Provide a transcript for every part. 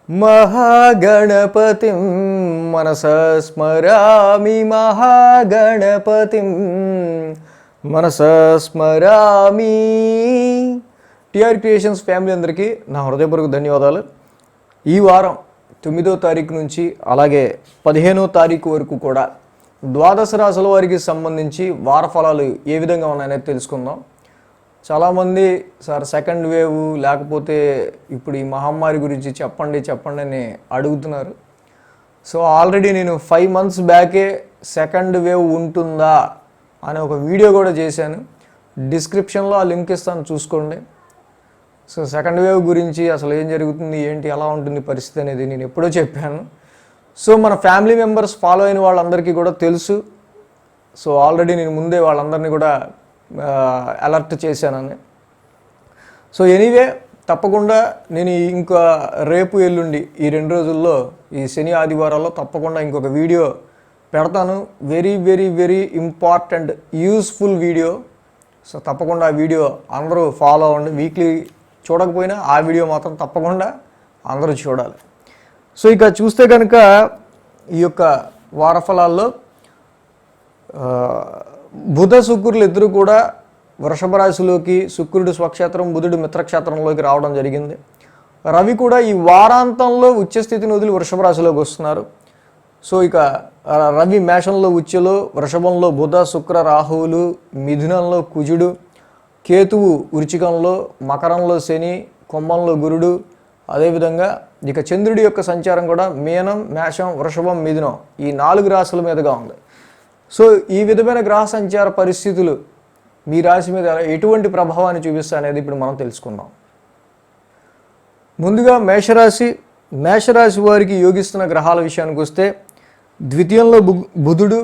महागणपतिं मनसा स्मरामि महागणपतिं మనసా స్మరామి. TR creations family అందరికీ నా హృదయపూర్వక ధన్యవాదాలు. ఈ వారం 9వ తారీఖు నుంచి అలాగే 15వ తారీఖు వరకు కూడా ద్వాదశ రాశుల వారికి సంబంధించి వార ఫలాలు ఏ విధంగా ఉన్నాయనేది తెలుసుకుందాం. చాలామంది సార్ సెకండ్ వేవ్ లేకపోతే ఇప్పుడు ఈ మహమ్మారి గురించి చెప్పండి అని అడుగుతున్నారు. సో ఆల్రెడీ నేను 5 months బ్యాకే సెకండ్ వేవ్ ఉంటుందా అనే ఒక వీడియో కూడా చేశాను. డిస్క్రిప్షన్లో ఆ లింక్ ఇస్తాను, చూసుకోండి. సో సెకండ్ వేవ్ గురించి అసలు ఏం జరుగుతుంది, ఏంటి, ఎలా ఉంటుంది పరిస్థితి అనేది నేను ఎప్పుడో చెప్పాను. సో మన ఫ్యామిలీ మెంబర్స్ ఫాలో అయిన వాళ్ళందరికీ కూడా తెలుసు. సో ఆల్రెడీ నేను ముందే వాళ్ళందరినీ కూడా అలర్ట్ చేశానని. సో ఎనీవే తప్పకుండా నేను ఇంకా రేపు ఎల్లుండి ఈ 2 రోజుల్లో ఈ శని ఆదివారాల్లో తప్పకుండా ఇంకొక వీడియో పెడతాను. Very very very important useful video. So తప్పకుండా ఆ వీడియో అందరూ ఫాలో అవ్వండి. వీక్లీ చూడకపోయినా ఆ వీడియో మాత్రం తప్పకుండా అందరూ చూడాలి. సో ఇక చూస్తే కనుక ఈ యొక్క వారఫలాల్లో బుధ శుక్రులు ఇద్దరు కూడా వృషభ రాశిలోకి, శుక్రుడు స్వక్షేత్రం, బుధుడు మిత్రక్షేత్రంలోకి రావడం జరిగింది. రవి కూడా ఈ వారాంతంలో ఉచ్చస్థితిని వదిలి వృషభ రాశిలోకి వస్తున్నారు. సో ఇక రవి మేషంలో ఉచ్చలో, వృషభంలో బుధ శుక్ర రాహువులు, మిథునంలో కుజుడు, కేతువు వృచ్చికంలో, మకరంలో శని, కుంభంలో గురుడు, అదేవిధంగా ఇక చంద్రుడి యొక్క సంచారం కూడా మీనం, మేషం, వృషభం, మిథునం ఈ 4 రాశుల మీదుగా ఉంది. సో ఈ విధమైన గ్రహ సంచార పరిస్థితులు మీ రాశి మీద ఎటువంటి ప్రభావాన్ని చూపిస్తాయి అనేది ఇప్పుడు మనం తెలుసుకుందాం. ముందుగా మేషరాశి వారికి యోగిస్తున్న గ్రహాల విషయానికి వస్తే ద్వితీయంలో బుధుడు,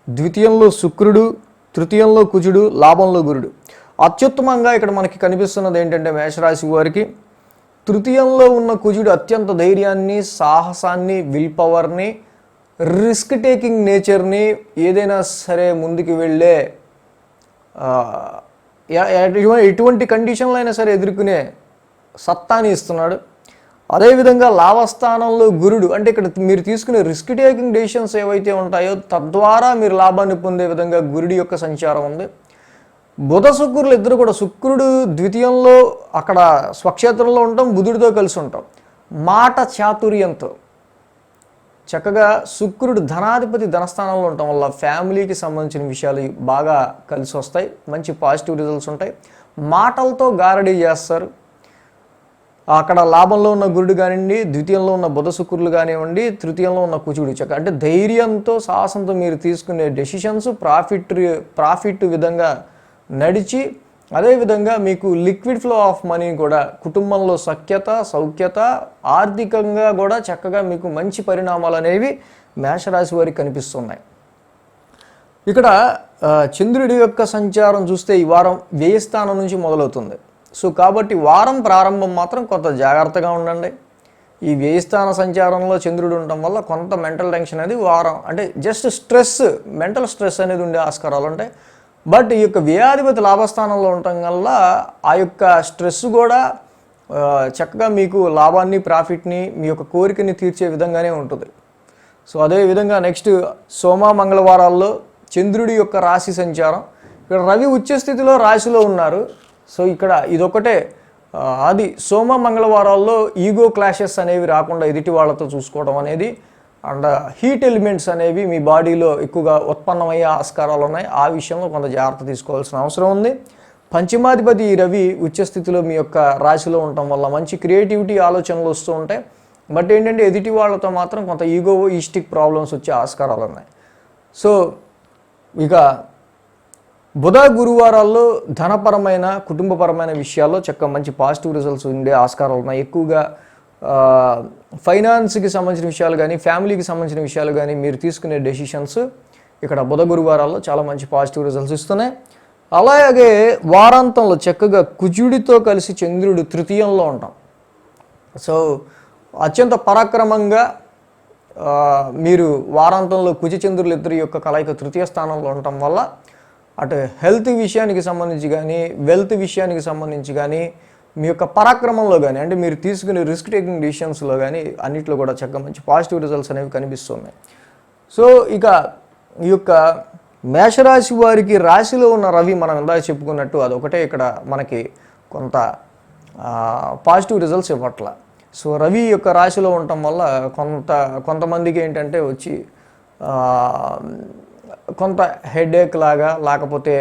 ద్వితీయంలో శుక్రుడు, తృతీయంలో కుజుడు, లాభంలో గురుడు. అత్యుత్తమంగా ఇక్కడ మనకి కనిపిస్తున్నది ఏంటంటే మేషరాశి వారికి తృతీయంలో ఉన్న కుజుడు అత్యంత ధైర్యాన్ని, సాహసాన్ని, విల్ పవర్ని, రిస్క్ టేకింగ్ నేచర్ని, ఏదైనా సరే ముందుకు వెళ్ళే ఎటువంటి కండిషన్లో అయినా సరే ఎదుర్కొనే సత్తాని ఇస్తున్నాడు. అదేవిధంగా లాభస్థానంలో గురుడు, అంటే ఇక్కడ మీరు తీసుకునే రిస్క్ టేకింగ్ డెసిషన్స్ ఏవైతే ఉంటాయో తద్వారా మీరు లాభాన్ని పొందే విధంగా గురుడి యొక్క సంచారం ఉంది. బుధ శుక్రులు ఇద్దరు కూడా, శుక్రుడు ద్వితీయంలో అక్కడ స్వక్షేత్రంలో ఉంటాం, బుధుడితో కలిసి ఉంటాం. మాట చాతుర్యంతో చక్కగా శుక్రుడు ధనాధిపతి ధనస్థానంలో ఉండటం వల్ల ఫ్యామిలీకి సంబంధించిన విషయాలు బాగా కలిసి వస్తాయి, మంచి పాజిటివ్ రిజల్ట్స్ ఉంటాయి. మాటలతో గారడీ చేస్తారు. అక్కడ లాభంలో ఉన్న గురుడు కానివ్వండి, ద్వితీయంలో ఉన్న బుధ శుక్రులు కానివ్వండి, తృతీయంలో ఉన్న కుజుడు అంటే ధైర్యంతో, సాహసంతో మీరు తీసుకునే డెసిషన్స్ ప్రాఫిట్ విధంగా నడిచి, అదేవిధంగా మీకు లిక్విడ్ ఫ్లో ఆఫ్ మనీ కూడా, కుటుంబంలో సౌఖ్యత, ఆర్థికంగా కూడా చక్కగా మీకు మంచి పరిణామాలు అనేవి మేషరాశి వారికి కనిపిస్తున్నాయి. ఇక్కడ చంద్రుడి యొక్క సంచారం చూస్తే ఈ వారం వ్యయస్థానం నుంచి మొదలవుతుంది. సో కాబట్టి వారం ప్రారంభం మాత్రం కొంత జాగ్రత్తగా ఉండండి. ఈ వ్యయస్థాన సంచారంలో చంద్రుడు ఉండటం వల్ల కొంత మెంటల్ టెన్షన్ అనేది వారం, అంటే జస్ట్ మెంటల్ స్ట్రెస్ అనేది ఉండే ఆస్కారాలు ఉంటాయి. బట్ ఈ యొక్క వ్యయాధిపతి లాభస్థానంలో ఉండటం వల్ల ఆ యొక్క స్ట్రెస్ కూడా చక్కగా మీకు లాభాన్ని, ప్రాఫిట్ని, మీ యొక్క కోరికని తీర్చే విధంగానే ఉంటుంది. సో అదేవిధంగా నెక్స్ట్ సోమ మంగళవారాల్లో చంద్రుడి యొక్క రాశి సంచారం. ఇక్కడ రవి ఉచ్చస్థితిలో రాశిలో ఉన్నారు. సో ఇక్కడ ఇదొకటే అది సోమ మంగళవారాల్లో ఈగో క్లాషెస్ అనేవి రాకుండా ఎదుటి వాళ్ళతో చూసుకోవడం అనేది, అండ్ హీట్ ఎలిమెంట్స్ అనేవి మీ బాడీలో ఎక్కువగా ఉత్పన్నమయ్యే ఆస్కారాలు ఉన్నాయి. ఆ విషయంలో కొంత జాగ్రత్త తీసుకోవాల్సిన అవసరం ఉంది. పంచమాధిపతి రవి ఉచ్చస్థితిలో మీ యొక్క రాశిలో ఉండటం వల్ల మంచి క్రియేటివిటీ ఆలోచనలు వస్తూ ఉంటాయి. బట్ ఏంటంటే ఎదుటి వాళ్ళతో మాత్రం కొంత ఈస్టిక్ ప్రాబ్లమ్స్ వచ్చే ఆస్కారాలు ఉన్నాయి. సో ఇక బుధ గురువారాల్లో ధనపరమైన, కుటుంబపరమైన విషయాల్లో చక్కగా మంచి పాజిటివ్ రిజల్ట్స్ ఉండే ఆస్కారాలు ఉన్నాయి. ఎక్కువగా ఫైనాన్స్కి సంబంధించిన విషయాలు కానీ, ఫ్యామిలీకి సంబంధించిన విషయాలు కానీ మీరు తీసుకునే డెసిషన్స్ ఇక్కడ బుధ గురువారాల్లో చాలా మంచి పాజిటివ్ రిజల్ట్స్ ఇస్తున్నాయి. అలాగే వారాంతంలో చక్కగా కుజుడితో కలిసి చంద్రుడు తృతీయంలో ఉంటాం. సో అత్యంత పరాక్రమంగా మీరు వారాంతంలో కుజ చంద్రులు ఇద్దరి యొక్క కలయిక తృతీయ స్థానంలో ఉండటం వల్ల అటు హెల్త్ విషయానికి సంబంధించి కానీ, వెల్త్ విషయానికి సంబంధించి కానీ, మీ యొక్క పరాక్రమంలో కానీ అంటే మీరు తీసుకునే రిస్క్ టేకింగ్ డిసిషన్స్లో కానీ అన్నిట్లో కూడా చక్కగా మంచి పాజిటివ్ రిజల్ట్స్ అనేవి కనిపిస్తున్నాయి. సో ఇక ఈ యొక్క మేషరాశి వారికి రాశిలో ఉన్న రవి మనం ఇందాక చెప్పుకున్నట్టు అదొకటే ఇక్కడ మనకి కొంత పాజిటివ్ రిజల్ట్స్ ఇవ్వట్ల. సో రవి యొక్క రాశిలో ఉండటం వల్ల కొంతమందికి ఏంటంటే వచ్చి కొంత హెడేక్ లాగా, లేకపోతే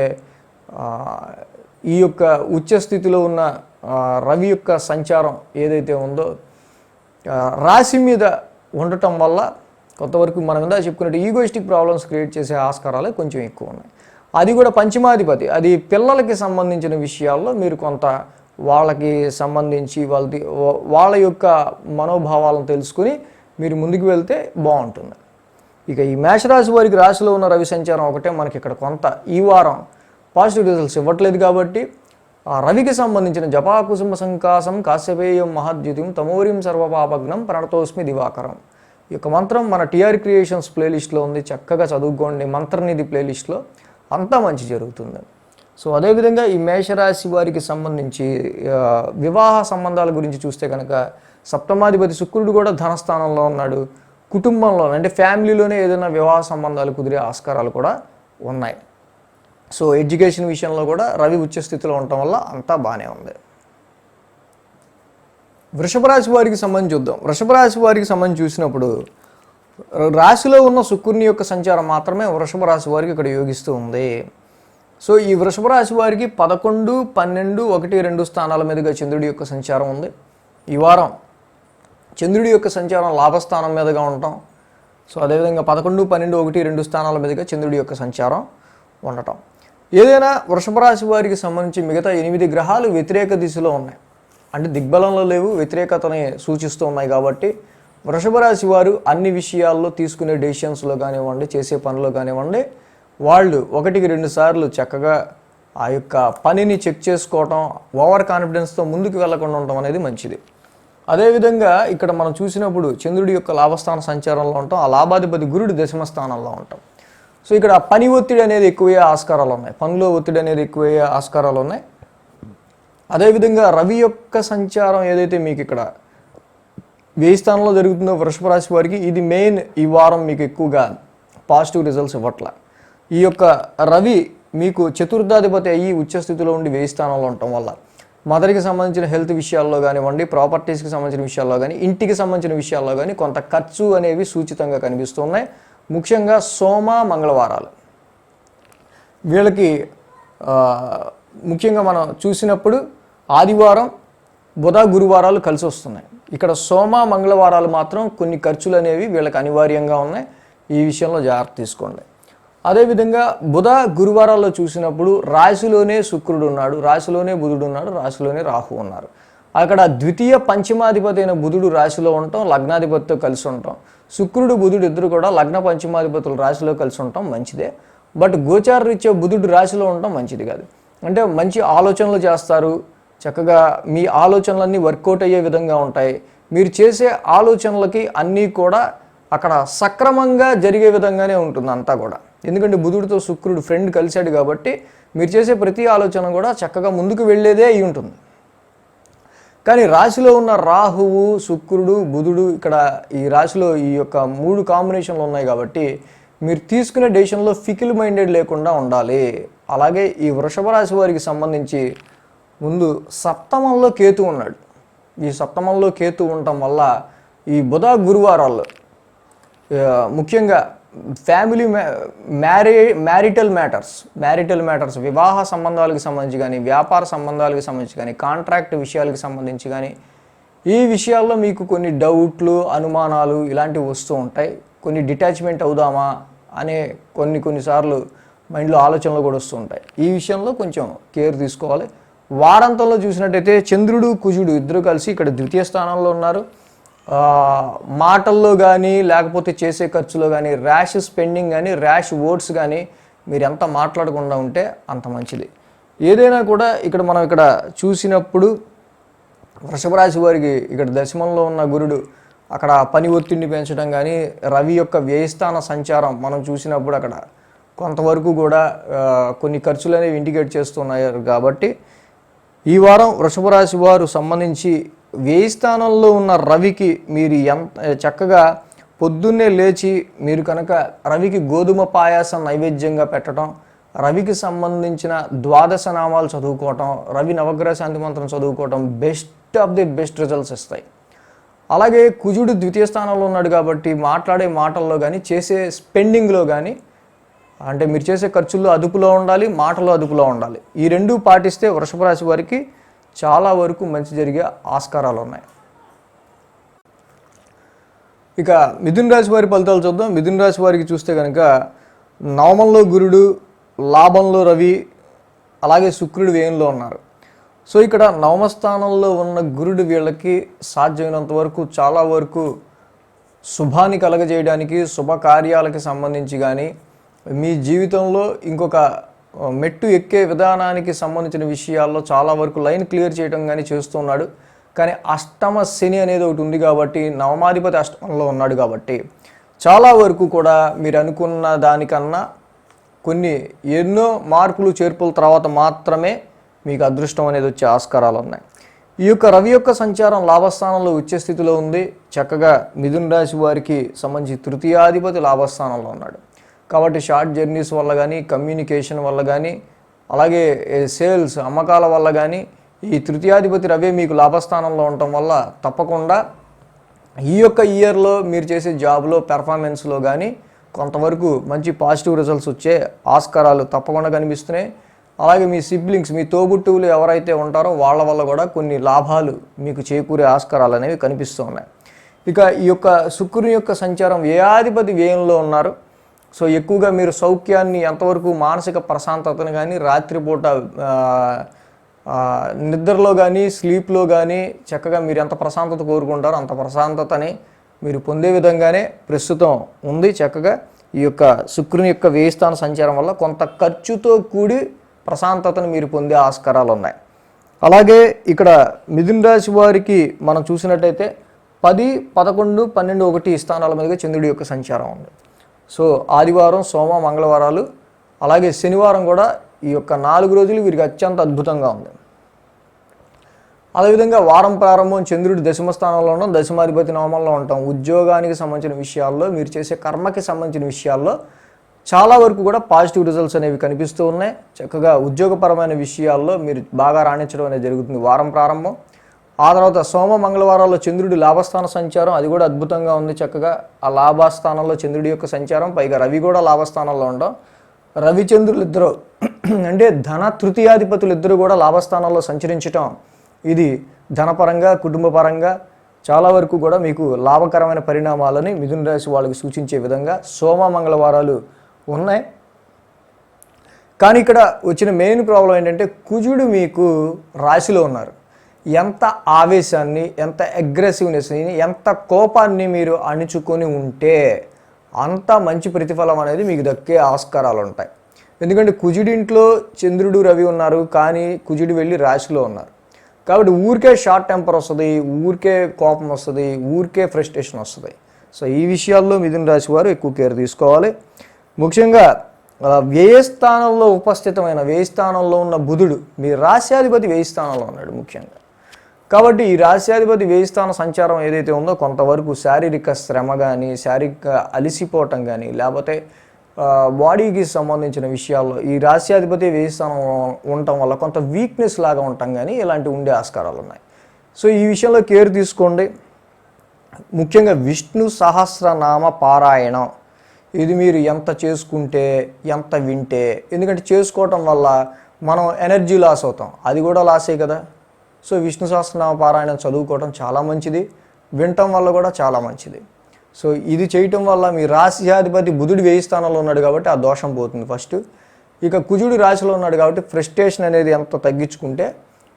ఈ యొక్క ఉచ్చ స్థితిలో ఉన్న రవి యొక్క సంచారం ఏదైతే ఉందో రాశి మీద ఉండటం వల్ల కొంతవరకు మనం ఇందా చెప్పుకున్నట్టు ఈగోయిస్టిక్ ప్రాబ్లమ్స్ క్రియేట్ చేసే ఆస్కారాలే కొంచెం ఎక్కువ ఉన్నాయి. అది కూడా పంచమాధిపతి, అది పిల్లలకి సంబంధించిన విషయాల్లో మీరు కొంత వాళ్ళకి సంబంధించి వాళ్ళ యొక్క మనోభావాలను తెలుసుకుని మీరు ముందుకు వెళ్తే బాగుంటుంది. ఇక ఈ మేషరాశి వారికి రాశిలో ఉన్న రవి సంచారం ఒకటే మనకి ఇక్కడ కొంత ఈ వారం పాజిటివ్ రిజల్ట్స్ ఇవ్వట్లేదు. కాబట్టి ఆ రవికి సంబంధించిన జపాకుసుమ సంకాసం కాశ్యపేయం మహాద్యుతిం తమోరిం సర్వపాపగ్నం ప్రణతోస్మి దివాకరం ఈ యొక్క మంత్రం మన టీఆర్ క్రియేషన్స్ ప్లేలిస్ట్లో ఉంది, చక్కగా చదువుకోండి. మంత్రనిధి ప్లేలిస్ట్లో అంతా మంచి జరుగుతుంది. సో అదేవిధంగా ఈ మేషరాశి వారికి సంబంధించి వివాహ సంబంధాల గురించి చూస్తే కనుక సప్తమాధిపతి శుక్రుడు కూడా ధనస్థానంలో ఉన్నాడు. కుటుంబంలో అంటే ఫ్యామిలీలోనే ఏదైనా వివాహ సంబంధాలు కుదిరే ఆస్కారాలు కూడా ఉన్నాయి. సో ఎడ్యుకేషన్ విషయంలో కూడా రవి ఉచ్చ స్థితిలో ఉండటం వల్ల అంతా బాగానే ఉంది. వృషభ రాశి వారికి సంబంధించి చూద్దాం. వృషభ రాశి వారికి సంబంధించి చూసినప్పుడు రాశిలో ఉన్న శుక్రుని యొక్క సంచారం మాత్రమే వృషభ రాశి వారికి ఇక్కడ యోగిస్తూ ఉంది. సో ఈ వృషభ రాశి వారికి 11, 12, 1, 2 స్థానాల మీదుగా చంద్రుడి యొక్క సంచారం ఉంది. ఈ వారం చంద్రుడి యొక్క సంచారం లాభస్థానం మీదుగా ఉండటం. సో అదేవిధంగా 11, 12, 1, 2 స్థానాల మీదుగా చంద్రుడి యొక్క సంచారం ఉండటం. ఏదైనా వృషభ రాశి వారికి సంబంధించి మిగతా 8 గ్రహాలు వ్యతిరేక దిశలో ఉన్నాయి, అంటే దిగ్బలంలో లేవు, వ్యతిరేకతని సూచిస్తూ ఉన్నాయి. కాబట్టి వృషభ రాశి వారు అన్ని విషయాల్లో తీసుకునే డెసిషన్స్లో కానివ్వండి, చేసే పనిలో కానివ్వండి, వాళ్ళు 1-2 సార్లు చక్కగా ఆ యొక్క పనిని చెక్ చేసుకోవటం, ఓవర్ కాన్ఫిడెన్స్తో ముందుకు వెళ్లకుండా ఉండటం అనేది మంచిది. అదేవిధంగా ఇక్కడ మనం చూసినప్పుడు చంద్రుడి యొక్క లాభస్థాన సంచారంలో ఉంటాం, ఆ లాభాధిపతి గురుడు దశమ స్థానంలో ఉంటాం. సో ఇక్కడ పని ఒత్తిడి అనేది ఎక్కువయ్యే ఆస్కారాలు ఉన్నాయి, పనిలో ఒత్తిడి అనేది ఎక్కువయ్యే ఆస్కారాలు ఉన్నాయి. అదేవిధంగా రవి యొక్క సంచారం ఏదైతే మీకు ఇక్కడ 1000 స్థానంలో జరుగుతుందో వృషభ రాశి వారికి ఇది మెయిన్ ఈ వారం మీకు ఎక్కువగా పాజిటివ్ రిజల్ట్స్ ఇవ్వట్ల. ఈ యొక్క రవి మీకు చతుర్థాధిపతి అయ్యి ఉచ్చస్థితిలో ఉండి 1000 స్థానంలో ఉండటం వల్ల మదర్కి సంబంధించిన హెల్త్ విషయాల్లో కానివ్వండి, ప్రాపర్టీస్కి సంబంధించిన విషయాల్లో కానీ, ఇంటికి సంబంధించిన విషయాల్లో కానీ కొంత ఖర్చు అనేవి సూచితంగా కనిపిస్తున్నాయి. ముఖ్యంగా సోమ, మంగళవారాలు వీళ్ళకి ముఖ్యంగా మనం చూసినప్పుడు ఆదివారం, బుధ, గురువారాలు కలిసి వస్తున్నాయి. ఇక్కడ సోమ, మంగళవారాలు మాత్రం కొన్ని ఖర్చులు అనేవి వీళ్ళకి అనివార్యంగా ఉన్నాయి. ఈ విషయంలో జాగ్రత్త తీసుకోండి. అదేవిధంగా బుధ, గురువారాల్లో చూసినప్పుడు రాశిలోనే శుక్రుడు ఉన్నాడు, రాశిలోనే బుధుడు ఉన్నాడు, రాశిలోనే రాహు ఉన్నారు. అక్కడ ద్వితీయ పంచమాధిపతి అయిన బుధుడు రాశిలో ఉండటం, లగ్నాధిపతితో కలిసి ఉండటం, శుక్రుడు బుధుడు ఇద్దరు కూడా లగ్న పంచమాధిపతులు రాశిలో కలిసి ఉండటం మంచిదే. బట్ గోచార రీత్యా బుధుడు రాశిలో ఉండటం మంచిది కాదు. అంటే మంచి ఆలోచనలు చేస్తారు, చక్కగా మీ ఆలోచనలన్నీ వర్కౌట్ అయ్యే విధంగా ఉంటాయి. మీరు చేసే ఆలోచనలకి అన్నీ కూడా అక్కడ సక్రమంగా జరిగే విధంగానే ఉంటుంది అంతా కూడా. ఎందుకంటే బుధుడితో శుక్రుడు ఫ్రెండ్ కలిశాడు కాబట్టి మీరు చేసే ప్రతి ఆలోచన కూడా చక్కగా ముందుకు వెళ్ళేదే అయి ఉంటుంది. కానీ రాశిలో ఉన్న రాహువు, శుక్రుడు, బుధుడు ఇక్కడ ఈ రాశిలో ఈ యొక్క 3 కాంబినేషన్లు ఉన్నాయి కాబట్టి మీరు తీసుకునే డెసిషన్లో ఫికిల్ మైండెడ్ లేకుండా ఉండాలి. అలాగే ఈ వృషభ రాశి వారికి సంబంధించి ముందు సప్తమంలో కేతు ఉన్నాడు. ఈ సప్తమంలో కేతు ఉండటం వల్ల ఈ బుధ, గురువారాల్లో ముఖ్యంగా ఫ్యామిలీ మ్యారిటల్ మ్యాటర్స్ వివాహ సంబంధాలకు సంబంధించి కానీ, వ్యాపార సంబంధాలకు సంబంధించి కానీ, కాంట్రాక్ట్ విషయాలకు సంబంధించి కానీ, ఈ విషయాల్లో మీకు కొన్ని డౌట్లు, అనుమానాలు ఇలాంటివి వస్తూ ఉంటాయి. కొన్ని డిటాచ్మెంట్ అవుదామా అనే కొన్నిసార్లు మైండ్లో ఆలోచనలు కూడా వస్తూ ఉంటాయి. ఈ విషయంలో కొంచెం కేర్ తీసుకోవాలి. వారాంతంలో చూసినట్టయితే చంద్రుడు, కుజుడు ఇద్దరు కలిసి ఇక్కడ ద్వితీయ స్థానంలో ఉన్నారు. మాటల్లో కానీ లేకపోతే చేసే ఖర్చులో కానీ, ర్యాష్ స్పెండింగ్ కానీ, ర్యాష్ వర్డ్స్ కానీ మీరు ఎంత మాట్లాడకుండా ఉంటే అంత మంచిది. ఏదైనా కూడా మనం ఇక్కడ చూసినప్పుడు వృషభ రాశి వారికి ఇక్కడ దశమంలో ఉన్న గురుడు అక్కడ పని ఒత్తిడిని పెంచడం కానీ, రవి యొక్క వ్యయస్థాన సంచారం మనం చూసినప్పుడు అక్కడ కొంతవరకు కూడా కొన్ని ఖర్చులు అనేవి ఇండికేట్ చేస్తున్నారు. కాబట్టి ఈ వారం వృషభ రాశి వారు సంబంధించి వ్యయ స్థానంలో ఉన్న రవికి మీరు ఎంత చక్కగా పొద్దున్నే లేచి మీరు కనుక రవికి గోధుమ పాయాసం నైవేద్యంగా పెట్టడం, రవికి సంబంధించిన ద్వాదశ నామాలు చదువుకోవటం, రవి నవగ్రహ శాంతి మంత్రం చదువుకోవటం best of the best results ఇస్తాయి. అలాగే కుజుడు ద్వితీయ స్థానంలో ఉన్నాడు కాబట్టి మాట్లాడే మాటల్లో కానీ చేసే స్పెండింగ్లో కానీ అంటే మీరు చేసే ఖర్చుల్లో అదుపులో ఉండాలి, మాటలో అదుపులో ఉండాలి. ఈ రెండూ పాటిస్తే వృషభ రాశి వారికి చాలా వరకు మంచి జరిగే ఆస్కారాలు ఉన్నాయి. ఇక మిథున రాశి వారి ఫలితాలు చూద్దాం. మిథున రాశి వారికి చూస్తే కనుక నవమంలో గురుడు, లాభంలో రవి, అలాగే శుక్రుడు వ్యయంలో ఉన్నారు. సో ఇక్కడ నవమస్థానంలో ఉన్న గురుడు వీళ్ళకి సాధ్యమైనంత వరకు చాలా వరకు శుభాన్ని కలగజేయడానికి, శుభకార్యాలకి సంబంధించి కానీ, మీ జీవితంలో ఇంకొక మెట్టు ఎక్కే విధానానికి సంబంధించిన విషయాల్లో చాలా వరకు లైన్ క్లియర్ చేయడం కానీ చేస్తున్నాడు. కానీ అష్టమ శని అనేది ఒకటి ఉంది కాబట్టి, నవమాధిపతి అష్టమంలో ఉన్నాడు కాబట్టి చాలా వరకు కూడా మీరు అనుకున్న దానికన్నా ఎన్నో మార్పులు చేర్పుల తర్వాత మాత్రమే మీకు అదృష్టం అనేది వచ్చే ఆస్కారాలు ఉన్నాయి. ఈ యొక్క రవి యొక్క సంచారం లాభస్థానంలో ఉచ్చ స్థితిలో ఉంది. చక్కగా మిథున రాశి వారికి సంబంధించి తృతీయాధిపతి లాభస్థానంలో ఉన్నాడు కాబట్టి షార్ట్ జర్నీస్ వల్ల కానీ, కమ్యూనికేషన్ వల్ల కానీ, అలాగే సేల్స్ అమ్మకాల వల్ల కానీ ఈ తృతీయాధిపతి రవి మీకు లాభస్థానంలో ఉండటం వల్ల తప్పకుండా ఈ యొక్క ఇయర్లో మీరు చేసే జాబ్లో పెర్ఫార్మెన్స్లో కానీ కొంతవరకు మంచి పాజిటివ్ రిజల్ట్స్ వచ్చే ఆస్కారాలు తప్పకుండా కనిపిస్తున్నాయి. అలాగే మీ సిబ్లింగ్స్, మీ తోబుట్టువులు ఎవరైతే ఉంటారో వాళ్ళ వల్ల కూడా కొన్ని లాభాలు మీకు చేకూరే ఆస్కారాలు అనేవి కనిపిస్తూ ఉన్నాయి. ఇక ఈ యొక్క శుక్రుని యొక్క సంచారం వ్యయాధిపతి వ్యయంలో ఉన్నారు. సో ఎక్కువగా మీరు సౌఖ్యాన్ని ఎంతవరకు మానసిక ప్రశాంతతను కానీ, రాత్రిపూట నిద్రలో కానీ, స్లీప్లో కానీ చక్కగా మీరు ఎంత ప్రశాంతత కోరుకుంటారో అంత ప్రశాంతతని మీరు పొందే విధంగానే ప్రస్తుతం ఉంది. చక్కగా ఈ యొక్క శుక్రుని యొక్క వ్యయస్థాన సంచారం వల్ల కొంత ఖర్చుతో కూడి ప్రశాంతతను మీరు పొందే ఆస్కారాలు ఉన్నాయి. అలాగే ఇక్కడ మిథున రాశి వారికి మనం చూసినట్టయితే 10, 11, 12, 1 స్థానాల మీదుగా చంద్రుడి యొక్క సంచారం ఉంది. సో ఆదివారం, సోమ, మంగళవారాలు, అలాగే శనివారం కూడా ఈ యొక్క 4 రోజులు వీరికి అత్యంత అద్భుతంగా ఉంది. అదేవిధంగా వారం ప్రారంభం చంద్రుడి దశమ స్థానంలో ఉండడం, దశమాధిపతి నవమంలో ఉండటం ఉద్యోగానికి సంబంధించిన విషయాల్లో, మీరు చేసే కర్మకి సంబంధించిన విషయాల్లో చాలా వరకు కూడా పాజిటివ్ రిజల్ట్స్ అనేవి కనిపిస్తూ ఉన్నాయి. చక్కగా ఉద్యోగపరమైన విషయాల్లో మీరు బాగా రాణించడం అనేది జరుగుతుంది వారం ప్రారంభం. ఆ తర్వాత సోమ, మంగళవారాల్లో చంద్రుడి లాభస్థాన సంచారం అది కూడా అద్భుతంగా ఉంది. చక్కగా ఆ లాభస్థానంలో చంద్రుడి యొక్క సంచారం, పైగా రవి కూడా లాభస్థానంలో ఉండడం, రవిచంద్రులు ఇద్దరు అంటే ధన తృతీయాధిపతులు ఇద్దరు కూడా లాభస్థానంలో సంచరించటం ఇది ధనపరంగా, కుటుంబపరంగా చాలా వరకు కూడా మీకు లాభకరమైన పరిణామాలని మిథున రాశి వాళ్ళకి సూచించే విధంగా సోమ, మంగళవారాలు ఉన్నాయి. కానీ ఇక్కడ వచ్చిన మెయిన్ ప్రాబ్లం ఏంటంటే కుజుడు మీకు రాశిలో ఉన్నారు. ఎంత ఆవేశాన్ని, ఎంత అగ్రెసివ్నెస్ని, ఎంత కోపాన్ని మీరు అణుచుకొని ఉంటే అంత మంచి ప్రతిఫలం అనేది మీకు దక్కే ఆస్కారాలు ఉంటాయి. ఎందుకంటే కుజుడింట్లో చంద్రుడు, రవి ఉన్నారు, కానీ కుజుడు వెళ్ళి రాశిలో ఉన్నారు కాబట్టి ఊరికే షార్ట్ టెంపర్ వస్తుంది, ఊరికే కోపం వస్తుంది, ఊరికే ఫ్రస్ట్రేషన్ వస్తుంది. సో ఈ విషయాల్లో మిథున రాశి వారు ఎక్కువ కేర్ తీసుకోవాలి. ముఖ్యంగా వ్యయస్థానంలో ఉపస్థితమైన వ్యయస్థానంలో ఉన్న బుధుడు మీ రాశ్యాధిపతి వ్యయస్థానంలో ఉన్నాడు ముఖ్యంగా. కాబట్టి ఈ రాశ్యాధిపతి వ్యయస్థాన సంచారం ఏదైతే ఉందో కొంతవరకు శారీరక శ్రమ కానీ, శారీరక అలిసిపోవటం కానీ, లేకపోతే బాడీకి సంబంధించిన విషయాల్లో ఈ రాశ్యాధిపతి వ్యయస్థానం ఉండటం వల్ల కొంత వీక్నెస్ లాగా ఉండటం కానీ ఇలాంటివి ఉండే ఆస్కారాలు ఉన్నాయి. సో ఈ విషయంలో కేర్ తీసుకోండి. ముఖ్యంగా విష్ణు సహస్రనామ పారాయణం ఇది మీరు ఎంత చేసుకుంటే, ఎంత వింటే, ఎందుకంటే చేసుకోవటం వల్ల మనం ఎనర్జీ లాస్ అవుతాం, అది కూడా లాసే కదా. సో విష్ణు సహస్రనామ పారాయణం చదువుకోవటం చాలా మంచిది, వినటం వల్ల కూడా చాలా మంచిది. సో ఇది చేయటం వల్ల మీ రాశ్యాధిపతి బుధుడు వ్యయస్థానంలో ఉన్నాడు కాబట్టి ఆ దోషం పోతుంది ఫస్ట్. ఇక కుజుడు రాశిలో ఉన్నాడు కాబట్టి ఫ్రస్ట్రేషన్ అనేది ఎంత తగ్గించుకుంటే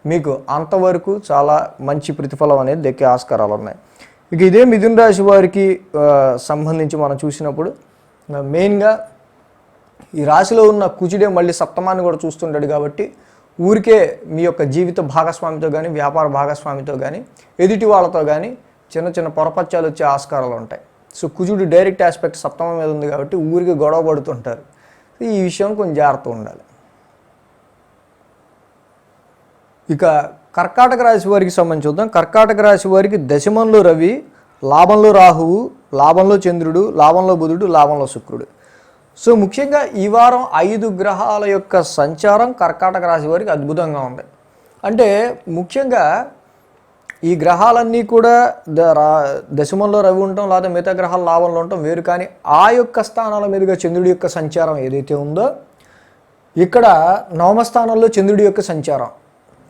మీకు అంతవరకు చాలా మంచి ప్రతిఫలం అనేది దక్కే ఆస్కారాలు ఉన్నాయి. ఇక ఇదే మిథున రాశి వారికి సంబంధించి మనం చూసినప్పుడు మెయిన్గా ఈ రాశిలో ఉన్న కుజుడే మళ్ళీ సప్తమాన్ని కూడా చూస్తుంటాడు కాబట్టి ఊరికే మీ యొక్క జీవిత భాగస్వామితో కానీ, వ్యాపార భాగస్వామితో కానీ, ఎదుటి వాళ్ళతో కానీ చిన్న చిన్న పొరపచ్చాలు వచ్చే ఆస్కారాలు ఉంటాయి. సో కుజుడు డైరెక్ట్ ఆస్పెక్ట్ సప్తమం మీద ఉంది కాబట్టి ఊరికి గొడవ పడుతుంటారు. ఈ విషయం కొంచెం జాగ్రత్తగా ఉండాలి. ఇక కర్కాటక రాశి వారికి సంబంధించి చూద్దాం. కర్కాటక రాశి వారికి దశమంలో రవి, లాభంలో రాహువు, లాభంలో చంద్రుడు, లాభంలో బుధుడు, లాభంలో శుక్రుడు. సో ముఖ్యంగా ఈ వారం 5 గ్రహాల యొక్క సంచారం కర్కాటక రాశి వారికి అద్భుతంగా ఉంది. అంటే ముఖ్యంగా ఈ గ్రహాలన్నీ కూడా దశమంలో రవి ఉండటం, లేదా మిగతా గ్రహాలు లాభంలో ఉండటం వేరు. కానీ ఆ యొక్క స్థానాల మీదుగా చంద్రుడి యొక్క సంచారం ఏదైతే ఉందో, ఇక్కడ నవమ స్థానంలో చంద్రుడి యొక్క సంచారం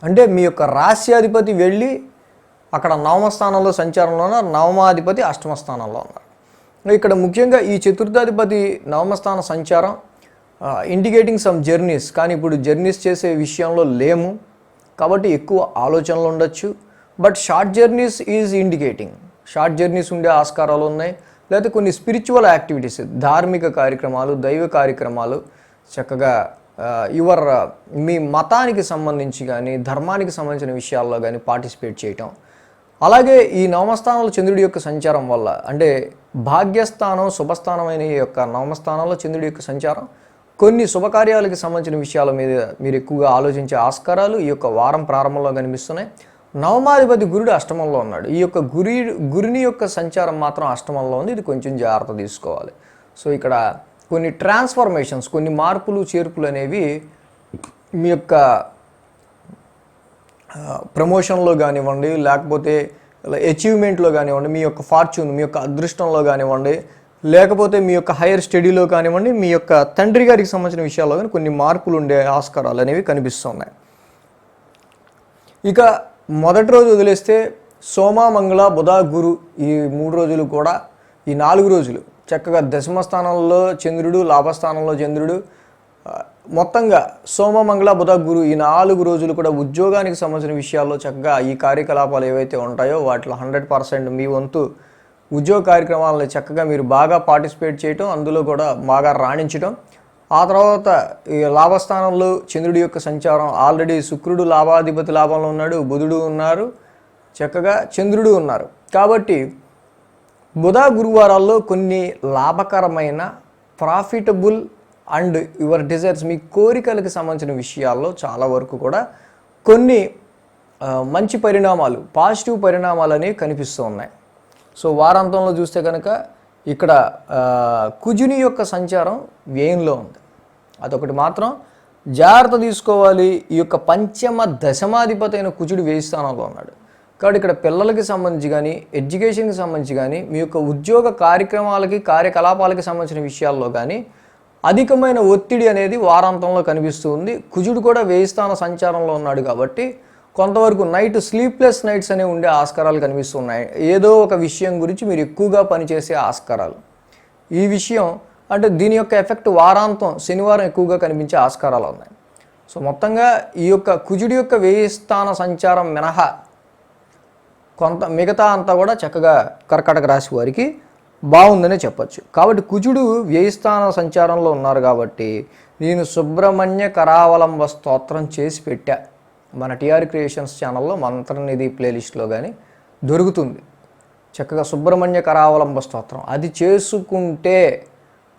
అంటే మీ యొక్క రాశ్యాధిపతి వెళ్ళి అక్కడ నవమ స్థానంలో సంచారంలో ఉన్నారు, నవమాధిపతి అష్టమ స్థానంలో ఉన్నారు. ఇక్కడ ముఖ్యంగా ఈ చతుర్థాధిపతి నవమ స్థాన సంచారం ఇండికేటింగ్ సమ్ జర్నీస్, కానీ ఇప్పుడు జర్నీస్ చేసే విషయంలో లేము కాబట్టి ఎక్కువ ఆలోచనలు ఉండొచ్చు. But short journeys is indicating, short journeys ఉండే ఆస్కారాలు ఉన్నాయి. లేకపోతే కొన్ని స్పిరిచువల్ యాక్టివిటీస్, ధార్మిక కార్యక్రమాలు, దైవ కార్యక్రమాలు చక్కగా మీ మతానికి సంబంధించి కానీ ధర్మానికి సంబంధించిన విషయాల్లో కానీ పార్టిసిపేట్ చేయటం. అలాగే ఈ నవమస్థానంలో చంద్రుడి యొక్క సంచారం వల్ల అంటే భాగ్యస్థానం శుభస్థానమైన ఈ యొక్క నవమస్థానంలో చంద్రుడి యొక్క సంచారం కొన్ని శుభకార్యాలకు సంబంధించిన విషయాల మీద మీరు ఎక్కువగా ఆలోచించే ఆస్కారాలు ఈ యొక్క వారం ప్రారంభంలో కనిపిస్తున్నాయి. నవమాధిపతి గురుడు అష్టమంలో ఉన్నాడు. ఈ యొక్క గురుని యొక్క సంచారం మాత్రం అష్టమంలో ఉంది. ఇది కొంచెం జాగ్రత్త తీసుకోవాలి. సో ఇక్కడ కొన్ని ట్రాన్స్ఫర్మేషన్స్, కొన్ని మార్పులు చేర్పులు అనేవి మీ యొక్క ప్రమోషన్లో కానివ్వండి, లేకపోతే అచీవ్మెంట్లో కానివ్వండి, మీ యొక్క ఫార్చ్యూన్, మీ యొక్క అదృష్టంలో కానివ్వండి, లేకపోతే మీ యొక్క హైయర్ స్టడీలో కానివ్వండి, మీ యొక్క తండ్రి గారికి సంబంధించిన విషయాల్లో కానీ కొన్ని మార్పులు ఉండే ఆస్కారాలు అనేవి కనిపిస్తున్నాయి. ఇక మొదటి రోజు వదిలేస్తే సోమ, మంగళ, బుధ, గురు ఈ 3 రోజులు కూడా, ఈ 4 రోజులు చక్కగా దశమ స్థానంలో చంద్రుడు, లాభస్థానంలో చంద్రుడు, మొత్తంగా సోమ, మంగళ, బుధ, గురు ఈ 4 రోజులు కూడా ఉద్యోగానికి సంబంధించిన విషయాల్లో చక్కగా ఈ కార్యకలాపాలు ఏవైతే ఉంటాయో వాటిలో 100% మీ వంతు ఉద్యోగ కార్యక్రమాలని చక్కగా మీరు బాగా పార్టిసిపేట్ చేయటం, అందులో కూడా బాగా రాణించడం. ఆ తర్వాత ఈ లాభస్థానంలో చంద్రుడి యొక్క సంచారం, ఆల్రెడీ శుక్రుడు లాభాధిపతి లాభంలో ఉన్నాడు, బుధుడు ఉన్నారు, చక్కగా చంద్రుడు ఉన్నారు. కాబట్టి బుధ గురువారాల్లో కొన్ని లాభకరమైన ప్రాఫిటబుల్ అండ్ యువర్ డిజైర్స్, మీ కోరికలకు సంబంధించిన విషయాల్లో చాలా వరకు కూడా కొన్ని మంచి పరిణామాలు, పాజిటివ్ పరిణామాలు అనేవి కనిపిస్తూ ఉన్నాయి. సో వారాంతంలో చూస్తే కనుక ఇక్కడ కుజుని యొక్క సంచారం వ్యయంలో ఉంది. అదొకటి మాత్రం జాగ్రత్త తీసుకోవాలి. ఈ యొక్క పంచమ దశమాధిపతి అయిన కుజుడు వ్యయ స్థానంలో ఉన్నాడు. కాబట్టి ఇక్కడ పిల్లలకి సంబంధించి కానీ, ఎడ్యుకేషన్కి సంబంధించి కానీ, మీ యొక్క ఉద్యోగ కార్యక్రమాలకి కార్యకలాపాలకి సంబంధించిన విషయాల్లో కానీ అధికమైన ఒత్తిడి అనేది వారాంతంలో కనిపిస్తూ ఉంది. కుజుడు కూడా వ్యయ స్థాన సంచారంలో ఉన్నాడు కాబట్టి కొంతవరకు స్లీప్లెస్ నైట్స్ అనేవి ఉండే ఆస్కారాలు కనిపిస్తున్నాయి. ఏదో ఒక విషయం గురించి మీరు ఎక్కువగా పనిచేసే ఆస్కారాలు. ఈ విషయం అంటే దీని యొక్క ఎఫెక్ట్ వారాంతం శనివారం ఎక్కువగా కనిపించే ఆస్కారాలు ఉన్నాయి. సో మొత్తంగా ఈ యొక్క కుజుడి యొక్క వ్యయ స్థాన సంచారం మినహా మిగతా అంతా కూడా చక్కగా కర్కాటక రాశి వారికి బాగుందనే చెప్పచ్చు. కాబట్టి కుజుడు వ్యయస్థాన సంచారంలో ఉన్నారు కాబట్టి నేను సుబ్రహ్మణ్య కరావలంబ స్తోత్రం చేసి పెట్టా. మన టీఆర్ క్రియేషన్స్ ఛానల్లో మంత్రనిధి ప్లేలిస్ట్లో కానీ దొరుకుతుంది. చక్కగా సుబ్రహ్మణ్య కరావలంబ స్తోత్రం అది చేసుకుంటే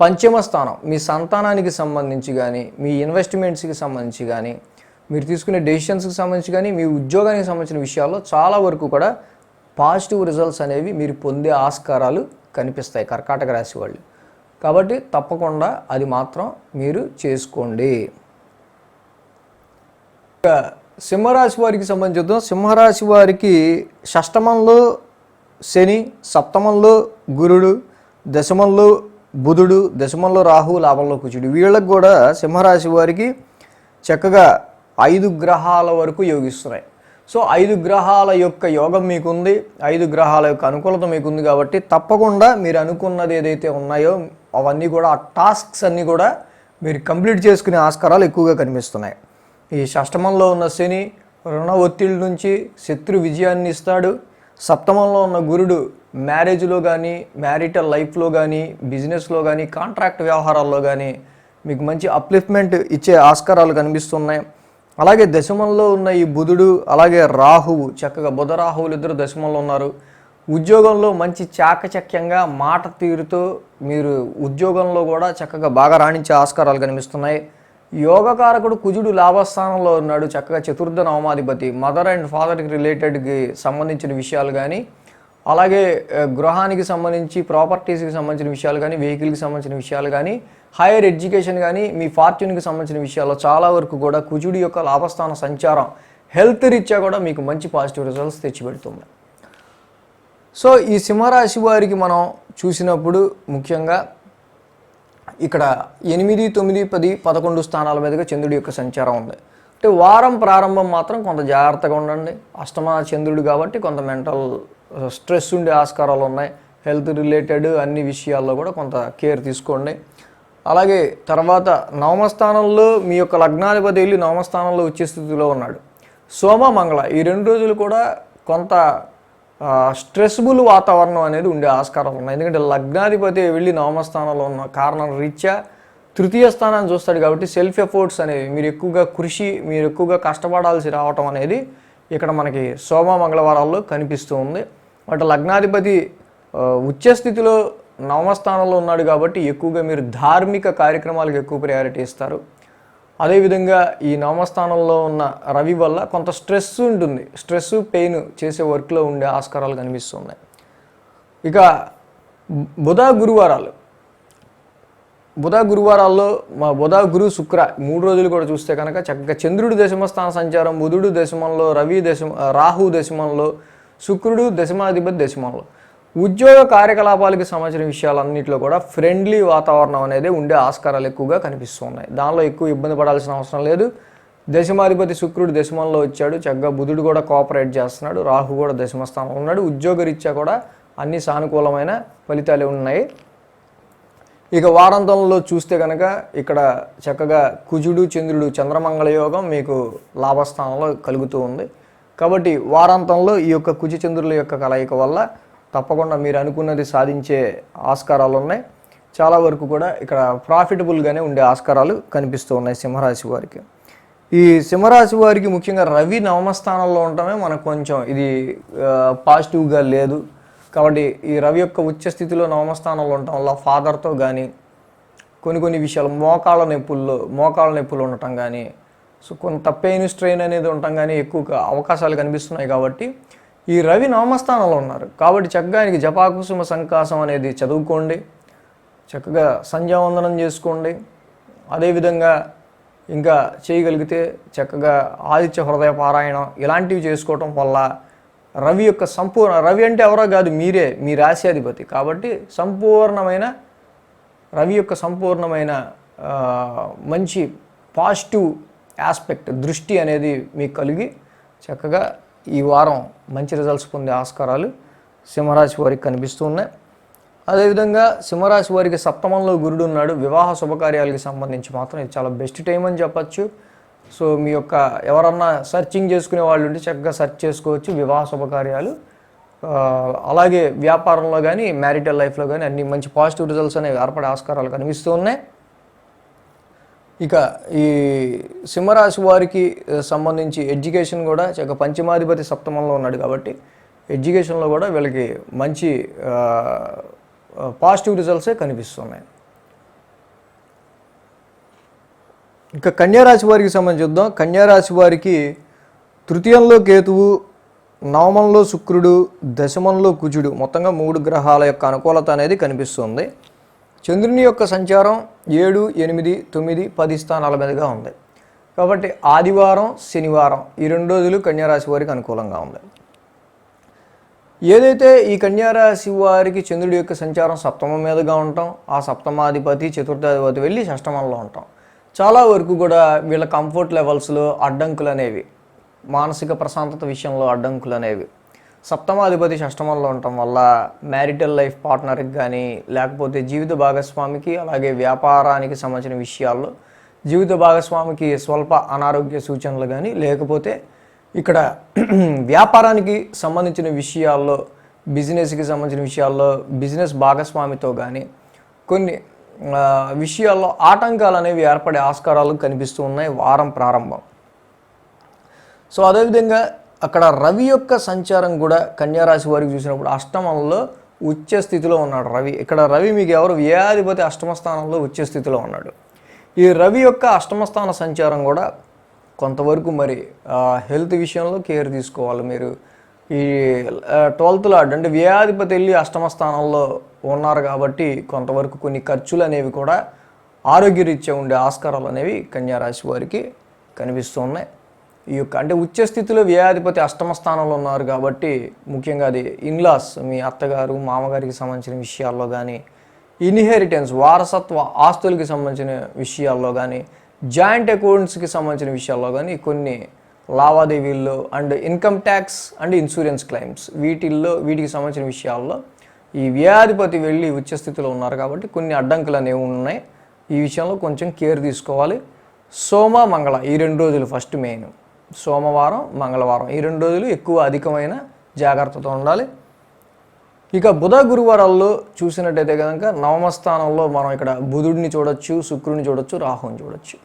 పంచమ స్థానం మీ సంతానానికి సంబంధించి కానీ, మీ ఇన్వెస్ట్మెంట్స్కి సంబంధించి కానీ, మీరు తీసుకునే డెసిషన్స్కి సంబంధించి కానీ, మీ ఉద్యోగానికి సంబంధించిన విషయాల్లో చాలా వరకు కూడా పాజిటివ్ రిజల్ట్స్ అనేవి మీరు పొందే ఆస్కారాలు కనిపిస్తాయి కర్కాటక రాశి వాళ్ళు. కాబట్టి తప్పకుండా అది మాత్రం మీరు చేసుకోండి. సింహరాశి వారికి సంబంధించి చూద్దాం. సింహరాశి వారికి షష్టమంలో శని, సప్తమంలో గురుడు, దశమంలో బుధుడు, దశమంలో రాహు, లాభంలో కుజుడు. వీళ్ళకి కూడా సింహరాశి వారికి చక్కగా 5 గ్రహాల వరకు యోగిస్తున్నాయి. సో 5 గ్రహాల యొక్క యోగం మీకుంది, 5 గ్రహాల యొక్క అనుకూలత మీకుంది. కాబట్టి తప్పకుండా మీరు అనుకున్నది ఏదైతే ఉన్నాయో అవన్నీ కూడా, ఆ టాస్క్స్ అన్నీ కూడా మీరు కంప్లీట్ చేసుకునే ఆస్కారాలు ఎక్కువగా కనిపిస్తున్నాయి. ఈ షష్టమంలో ఉన్న శని రుణ ఒత్తిడి నుంచి శత్రు విజయాన్ని ఇస్తాడు. సప్తమంలో ఉన్న గురుడు మ్యారేజ్లో కానీ, మ్యారిటల్ లైఫ్లో కానీ, బిజినెస్లో కానీ, కాంట్రాక్ట్ వ్యవహారాల్లో కానీ మీకు మంచి అప్లిఫ్ట్మెంట్ ఇచ్చే ఆస్కారాలు కనిపిస్తున్నాయి. అలాగే దశమంలో ఉన్న ఈ బుధుడు అలాగే రాహువు, చక్కగా బుధ రాహువులు ఇద్దరు దశమంలో ఉన్నారు. ఉద్యోగంలో మంచి చాకచక్యంగా మాట తీరుతో మీరు ఉద్యోగంలో కూడా చక్కగా బాగా రాణించే ఆస్కారాలు కనిపిస్తున్నాయి. యోగకారకుడు కుజుడు లాభస్థానంలో ఉన్నాడు, చక్కగా చతుర్థ నవమాధిపతి. మదర్ అండ్ ఫాదర్కి రిలేటెడ్కి సంబంధించిన విషయాలు కానీ, అలాగే గృహానికి సంబంధించి ప్రాపర్టీస్కి సంబంధించిన విషయాలు కానీ, వెహికల్కి సంబంధించిన విషయాలు కానీ, హైయర్ ఎడ్యుకేషన్ కానీ, మీ ఫార్చ్యూన్కి సంబంధించిన విషయాల్లో చాలా వరకు కూడా కుజుడి యొక్క లాభస్థాన సంచారం హెల్త్ రీత్యా కూడా మీకు మంచి పాజిటివ్ రిజల్ట్స్ తెచ్చిపెడుతుంది. సో ఈ సింహరాశి వారికి మనం చూసినప్పుడు ముఖ్యంగా ఇక్కడ 8, 9, 10, 11 స్థానాల మీదుగా చంద్రుడి యొక్క సంచారం ఉంది. అంటే వారం ప్రారంభం మాత్రం కొంత జాగ్రత్తగా ఉండండి. అష్టమ చంద్రుడు కాబట్టి కొంత మెంటల్ స్ట్రెస్ ఉండే ఆస్కారాలు ఉన్నాయి. హెల్త్ రిలేటెడ్ అన్ని విషయాల్లో కూడా కొంత కేర్ తీసుకోండి. అలాగే తర్వాత నవమస్థానంలో మీ యొక్క లగ్నాధిపతి వెళ్ళి నవమస్థానంలో వచ్చే స్థితిలో ఉన్నాడు. సోమ మంగళ ఈ 2 రోజులు కూడా కొంత స్ట్రెస్బుల్ వాతావరణం అనేది ఉండే ఆస్కారాలు ఉన్నాయి. ఎందుకంటే లగ్నాధిపతి వెళ్ళి నవమస్థానంలో ఉన్న కారణం రీత్యా తృతీయ స్థానాన్ని చూస్తాడు కాబట్టి సెల్ఫ్ ఎఫోర్ట్స్ అనేవి మీరు ఎక్కువగా కష్టపడాల్సి రావటం అనేది ఇక్కడ మనకి సోమ మంగళవారాల్లో కనిపిస్తూ ఉంది. బట్ లగ్నాధిపతి ఉచ్చ స్థితిలో నవమస్థానంలో ఉన్నాడు కాబట్టి ఎక్కువగా మీరు ధార్మిక కార్యక్రమాలకు ఎక్కువ ప్రయారిటీ ఇస్తారు. అదేవిధంగా ఈ నవమస్థానంలో ఉన్న రవి వల్ల కొంత స్ట్రెస్ ఉంటుంది. స్ట్రెస్ పెయిన్ చేసే వర్క్లో ఉండే ఆస్కారాలు కనిపిస్తున్నాయి. ఇక బుధ గురువారాల్లో బుధ గురు శుక్ర 3 రోజులు కూడా చూస్తే కనుక చక్కగా చంద్రుడు దశమస్థాన సంచారం, బుధుడు దశమంలో, రాహు దశమంలో, శుక్రుడు దశమాధిపతి దశమంలో. ఉద్యోగ కార్యకలాపాలకి సంబంధించిన విషయాలన్నింటిలో కూడా ఫ్రెండ్లీ వాతావరణం అనేది ఉండే ఆస్కారాలు ఎక్కువగా కనిపిస్తున్నాయి. దానిలో ఎక్కువ ఇబ్బంది పడాల్సిన అవసరం లేదు. దశమాధిపతి శుక్రుడు దశమంలో వచ్చాడు, చక్కగా బుధుడు కూడా కోఆపరేట్ చేస్తున్నాడు, రాహు కూడా దశమ స్థానంలో ఉన్నాడు. ఉద్యోగరీత్యా కూడా అన్ని సానుకూలమైన ఫలితాలు ఉన్నాయి. ఇక వారాంతంలో చూస్తే కనుక ఇక్కడ చక్కగా కుజుడు చంద్రుడు చంద్రమంగళ యోగం మీకు లాభస్థానంలో కలుగుతూ ఉంది. కాబట్టి వారాంతంలో ఈ యొక్క కుజ చంద్రుల యొక్క కలయిక వల్ల తప్పకుండా మీరు అనుకున్నది సాధించే ఆస్కారాలు ఉన్నాయి. చాలా వరకు కూడా ఇక్కడ ప్రాఫిటబుల్గానే ఉండే ఆస్కారాలు కనిపిస్తూ ఉన్నాయి సింహరాశి వారికి. ఈ సింహరాశి వారికి ముఖ్యంగా రవి నవమస్థానంలో ఉండటమే మనకు కొంచెం ఇది పాజిటివ్గా లేదు. కాబట్టి ఈ రవి యొక్క ఉచ్చ స్థితిలో నవమస్థానంలో ఉండటం వల్ల ఫాదర్తో కానీ కొన్ని విషయాలు మోకాళ్ళ నొప్పులు ఉండటం కానీ, సో కొంత పెయిన్ స్ట్రెయిన్ అనేది ఉండటం కానీ ఎక్కువ అవకాశాలు కనిపిస్తున్నాయి. కాబట్టి ఈ రవి నవమస్థానంలో ఉన్నారు కాబట్టి చక్కగా ఆయనకి జపాకుసుమ సంకాసం అనేది చదువుకోండి, చక్కగా సంధ్యావందనం చేసుకోండి. అదేవిధంగా ఇంకా చేయగలిగితే చక్కగా ఆదిత్య హృదయ పారాయణం ఇలాంటివి చేసుకోవటం వల్ల రవి అంటే ఎవరో కాదు, మీరే, మీ రాశ్యాధిపతి. కాబట్టి రవి యొక్క సంపూర్ణమైన మంచి పాజిటివ్ ఆస్పెక్ట్ దృష్టి అనేది మీకు కలిగి చక్కగా ఈ వారం మంచి రిజల్ట్స్ పొందే ఆస్కారాలు సింహరాశి వారికి కనిపిస్తూ ఉన్నాయి. అదేవిధంగా సింహరాశి వారికి సప్తమంలో గురుడు ఉన్నాడు. వివాహ శుభకార్యాలకి సంబంధించి మాత్రం ఇది చాలా బెస్ట్ టైం అని చెప్పచ్చు. సో మీ యొక్క ఎవరన్నా సర్చింగ్ చేసుకునే వాళ్ళు ఉంటే చక్కగా సెర్చ్ చేసుకోవచ్చు వివాహ శుభకార్యాలు. అలాగే వ్యాపారంలో కానీ మ్యారిటల్ లైఫ్లో కానీ అన్ని మంచి పాజిటివ్ రిజల్ట్స్ అనేవి ఏర్పడే ఆస్కారాలు కనిపిస్తూ ఉన్నాయి. ఇక ఈ సింహరాశి వారికి సంబంధించి ఎడ్యుకేషన్ కూడా చక్కగా పంచమాధిపతి సప్తమంలో ఉన్నాడు కాబట్టి ఎడ్యుకేషన్లో కూడా వీళ్ళకి మంచి పాజిటివ్ రిజల్ట్సే కనిపిస్తున్నాయి. ఇంకా కన్యారాశి వారికి సంబంధించి చూద్దాం. కన్యారాశి వారికి తృతీయంలో కేతువు, నవమంలో శుక్రుడు, దశమంలో కుజుడు, మొత్తంగా 3 గ్రహాల యొక్క అనుకూలత అనేది కనిపిస్తుంది. చంద్రుని యొక్క సంచారం 7, 8, 9, 10 స్థానాల మీదుగా ఉంది. కాబట్టి ఆదివారం, శనివారం ఈ 2 రోజులు కన్యారాశి వారికి అనుకూలంగా ఉంది. ఏదైతే ఈ కన్యారాశి వారికి చంద్రుడి యొక్క సంచారం సప్తమం మీదుగా ఉంటాం, ఆ సప్తమాధిపతి చతుర్థాధిపతి వెళ్ళి షష్టమంలో ఉంటాం, చాలా వరకు కూడా వీళ్ళ కంఫర్ట్ లెవెల్స్లో అడ్డంకులు అనేవి, మానసిక ప్రశాంతత విషయంలో అడ్డంకులు అనేవి సప్తమాధిపతి షష్టమంలో ఉండటం వల్ల మ్యారిటల్ లైఫ్ పార్ట్నర్కి కానీ లేకపోతే జీవిత భాగస్వామికి అలాగే వ్యాపారానికి సంబంధించిన విషయాల్లో జీవిత భాగస్వామికి స్వల్ప అనారోగ్య సూచనలు కానీ లేకపోతే ఇక్కడ వ్యాపారానికి సంబంధించిన విషయాల్లో బిజినెస్కి సంబంధించిన విషయాల్లో బిజినెస్ భాగస్వామితో కానీ కొన్ని విషయాల్లో ఆటంకాలు అనేవి ఏర్పడే ఆస్కారాలు కనిపిస్తూ ఉన్నాయి వారం ప్రారంభం. సో అదేవిధంగా అక్కడ రవి యొక్క సంచారం కూడా కన్యారాశి వారికి చూసినప్పుడు అష్టమంలో ఉచ్చ స్థితిలో ఉన్నాడు రవి. ఇక్కడ రవి మీకు ఎవరు వ్యయాధిపతి అష్టమ స్థానంలో ఉచ్చ స్థితిలో ఉన్నాడు. ఈ రవి యొక్క అష్టమ స్థాన సంచారం కూడా కొంతవరకు మరి హెల్త్ విషయంలో కేర్ తీసుకోవాలి మీరు. ఈ 12th లార్డ్ అంటే వ్యయాధిపతి వెళ్ళి అష్టమ స్థానంలో ఉన్నారు కాబట్టి కొంతవరకు కొన్ని ఖర్చులు అనేవి కూడా ఆరోగ్యరీత్యా ఉండే ఆస్కారాలు అనేవి కన్యారాశి వారికి కనిపిస్తూ ఉన్నాయి. ఈ యొక్క అంటే ఉచ్చస్థితిలో వ్యయాధిపతి అష్టమ స్థానంలో ఉన్నారు కాబట్టి ముఖ్యంగా అది ఇన్లాస్, మీ అత్తగారు మామగారికి సంబంధించిన విషయాల్లో కానీ, ఇన్హెరిటెన్స్ వారసత్వ ఆస్తులకి సంబంధించిన విషయాల్లో కానీ, జాయింట్ అకౌంట్స్కి సంబంధించిన విషయాల్లో కానీ కొన్ని లావాదేవీల్లో and income tax and insurance claims వీటికి సంబంధించిన విషయాల్లో ఈ వ్యయాధిపతి వెళ్ళి ఉచ్చస్థితిలో ఉన్నారు కాబట్టి కొన్ని అడ్డంకులు అనేవి ఉన్నాయి. ఈ విషయంలో కొంచెం కేర్ తీసుకోవాలి. సోమ మంగళ ఈ 2 రోజులు ఫస్ట్ మెయిన్, సోమవారం మంగళవారం ఈ 2 రోజులు ఎక్కువ అధికమైన జాగ్రత్తతో ఉండాలి. ఇక బుధ గురువారాల్లో చూసినట్టయితే కనుక నవమ స్థానంలో మనం ఇక్కడ బుధుడిని చూడొచ్చు, శుక్రుడిని చూడొచ్చు, రాహుని చూడొచ్చు.